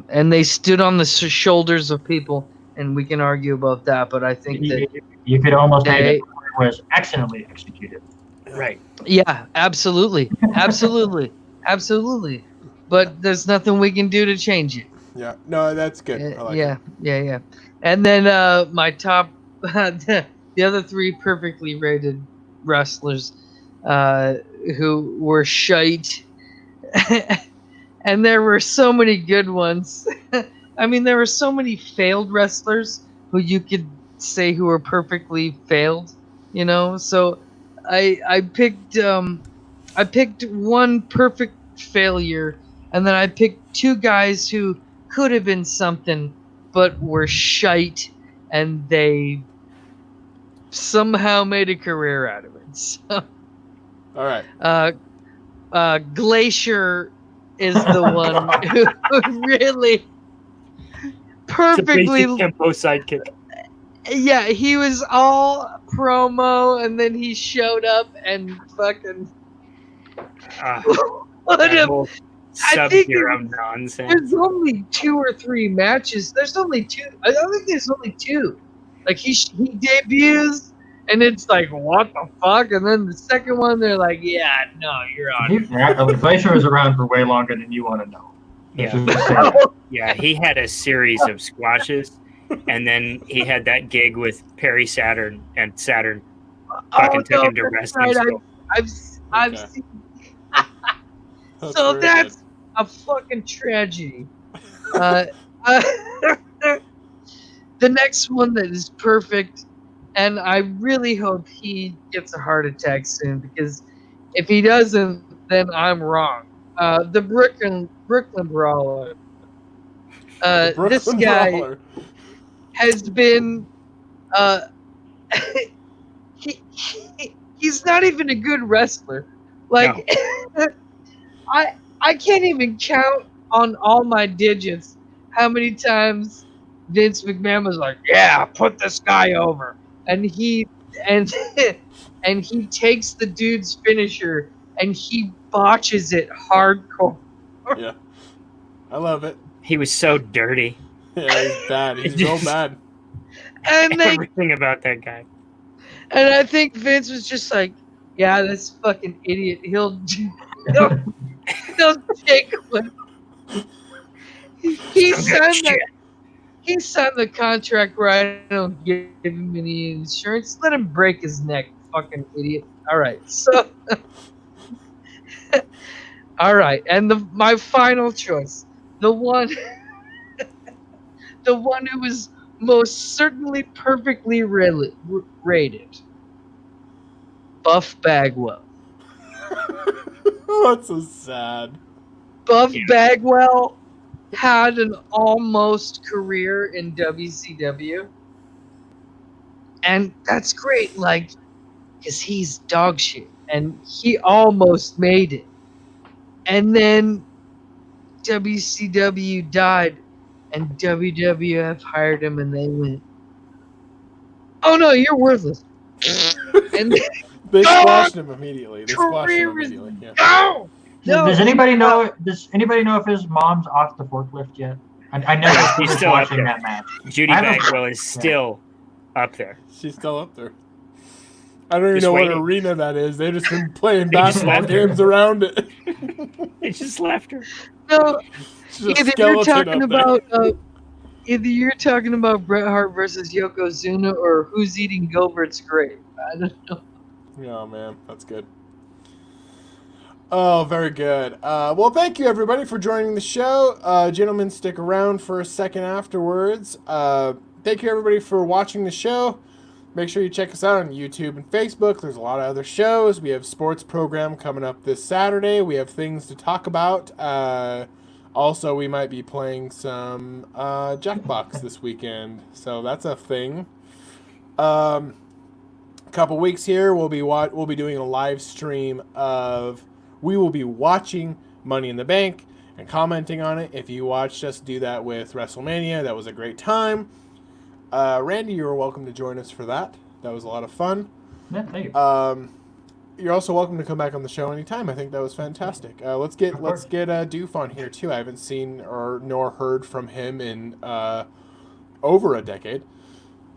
S1: And they stood on the shoulders of people, and we can argue about that, but I think that
S4: You could almost say it was excellently executed.
S3: Right.
S1: yeah, absolutely, absolutely, absolutely. But there's nothing we can do to change it.
S2: Yeah. No, that's good. I like it.
S1: Yeah. And then my top, the other 3 perfectly rated wrestlers, who were shite. And there were so many good ones. I mean, there were so many failed wrestlers who you could say who were perfectly failed, you know? So I picked 1 perfect failure, and then I picked 2 guys who could have been something but were shite, and they somehow made a career out of it. So,
S2: All right.
S1: Glacier is the one who really perfectly
S3: It's a basic tempo sidekick.
S1: Yeah, he was all promo, and then he showed up and fucking
S3: That whole Sub-Hero nonsense.
S1: There's only 2 or 3 matches. There's only 2. I don't think there's only 2. Like he debuts, and it's like, what the fuck? And then the second one, they're like, yeah, no, you're on.
S4: Glacier was around for way longer than you want to know.
S3: Yeah. Yeah, he had a series of squashes, and then he had that gig with Perry Saturn, and Saturn fucking took him to wrestling school.
S1: I've seen. So that's a fucking tragedy. The next one that is perfect, and I really hope he gets a heart attack soon, because if he doesn't, then I'm wrong. The Brooklyn Brawler. This guy has been. He's not even a good wrestler. Like, no. I can't even count on all my digits how many times Vince McMahon was like, "Yeah, put this guy over," and he takes the dude's finisher and he botches it hardcore.
S2: Yeah, I love it.
S3: He was so dirty.
S2: Yeah, he's bad. He's so bad.
S1: And
S3: everything about that guy.
S1: And I think Vince was just like, "Yeah, this fucking idiot. He'll take one." He signed the contract where I don't give him any insurance. Let him break his neck, fucking idiot. All right, so, all right, and my final choice, the one who was most certainly perfectly rated. Buff Bagwell.
S2: That's so sad.
S1: Buff Bagwell had an almost career in WCW. And that's great, like, because he's dog shit. And he almost made it. And then WCW died, and WWF hired him, and they went, "Oh no, you're worthless." And
S2: they squashed him immediately. Yeah.
S1: No.
S4: Does anybody know? If his mom's off the forklift yet? I never
S3: She's
S4: finished
S3: still
S4: watching
S3: up
S4: that match.
S3: Judy Bagwell is still up there.
S2: She's still up there. I don't even know what arena that is. They've just been playing basketball games around it.
S3: They just left her.
S1: No, either you're talking about Bret Hart versus Yokozuna or who's eating Gilbert's grave. I don't know.
S2: Yeah, man, that's good. Oh, very good. Well, thank you everybody for joining the show. Gentlemen, stick around for a second afterwards. Thank you everybody for watching the show. Make sure you check us out on YouTube and Facebook. There's a lot of other shows. We have sports program coming up this Saturday. We have things to talk about. Also, we might be playing some Jackbox this weekend. So that's a thing. A couple weeks here, we'll be doing a live stream of... We will be watching Money in the Bank and commenting on it. If you watched us do that with WrestleMania, that was a great time. Randy, you're welcome to join us for that. That was a lot of fun.
S4: Yeah, thank you.
S2: You're also welcome to come back on the show anytime. I think that was fantastic. Let's get Doof on here too. I haven't seen nor heard from him in over a decade.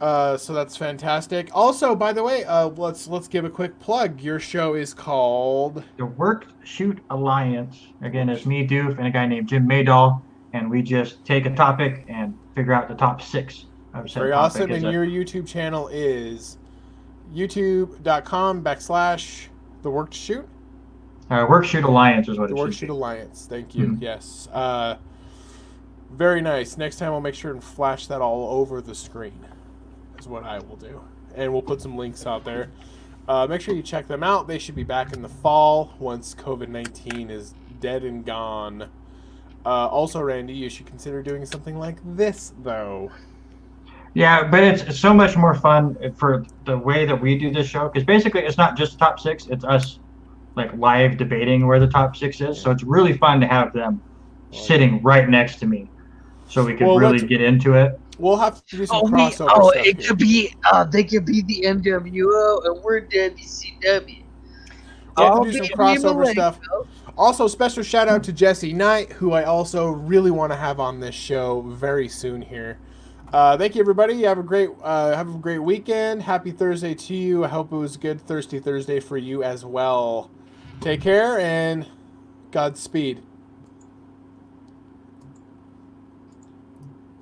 S2: So that's fantastic. Also, by the way, let's give a quick plug. Your show is called
S4: The Work Shoot Alliance. Again, it's me, Doof, and a guy named Jim Maydall, and we just take a topic and figure out the top 6.
S2: Very awesome. And your YouTube channel is youtube.com/The Work to Shoot?
S4: Work Shoot Alliance is what it is.
S2: The Work Shoot Alliance. Thank you. Mm-hmm. Yes. Very nice. Next time I'll make sure and flash that all over the screen. Is what I will do. And we'll put some links out there. Make sure you check them out. They should be back in the fall once COVID-19 is dead and gone. Also, Randy, you should consider doing something like this, though.
S4: Yeah, but it's so much more fun for the way that we do this show, because basically it's not just top 6, it's us like live debating where the top 6 is. So it's really fun to have them sitting right next to me, so we can really get into it.
S2: We'll have to do some crossover stuff
S1: it could be they could be the NWO and we're WCW.
S2: We'll have to do some crossover stuff. Also, special shout out to Jesse Knight, who I also really want to have on this show very soon here. Thank you, everybody. Have a great weekend. Happy Thursday to you. I hope it was a good Thirsty Thursday for you as well. Take care and Godspeed.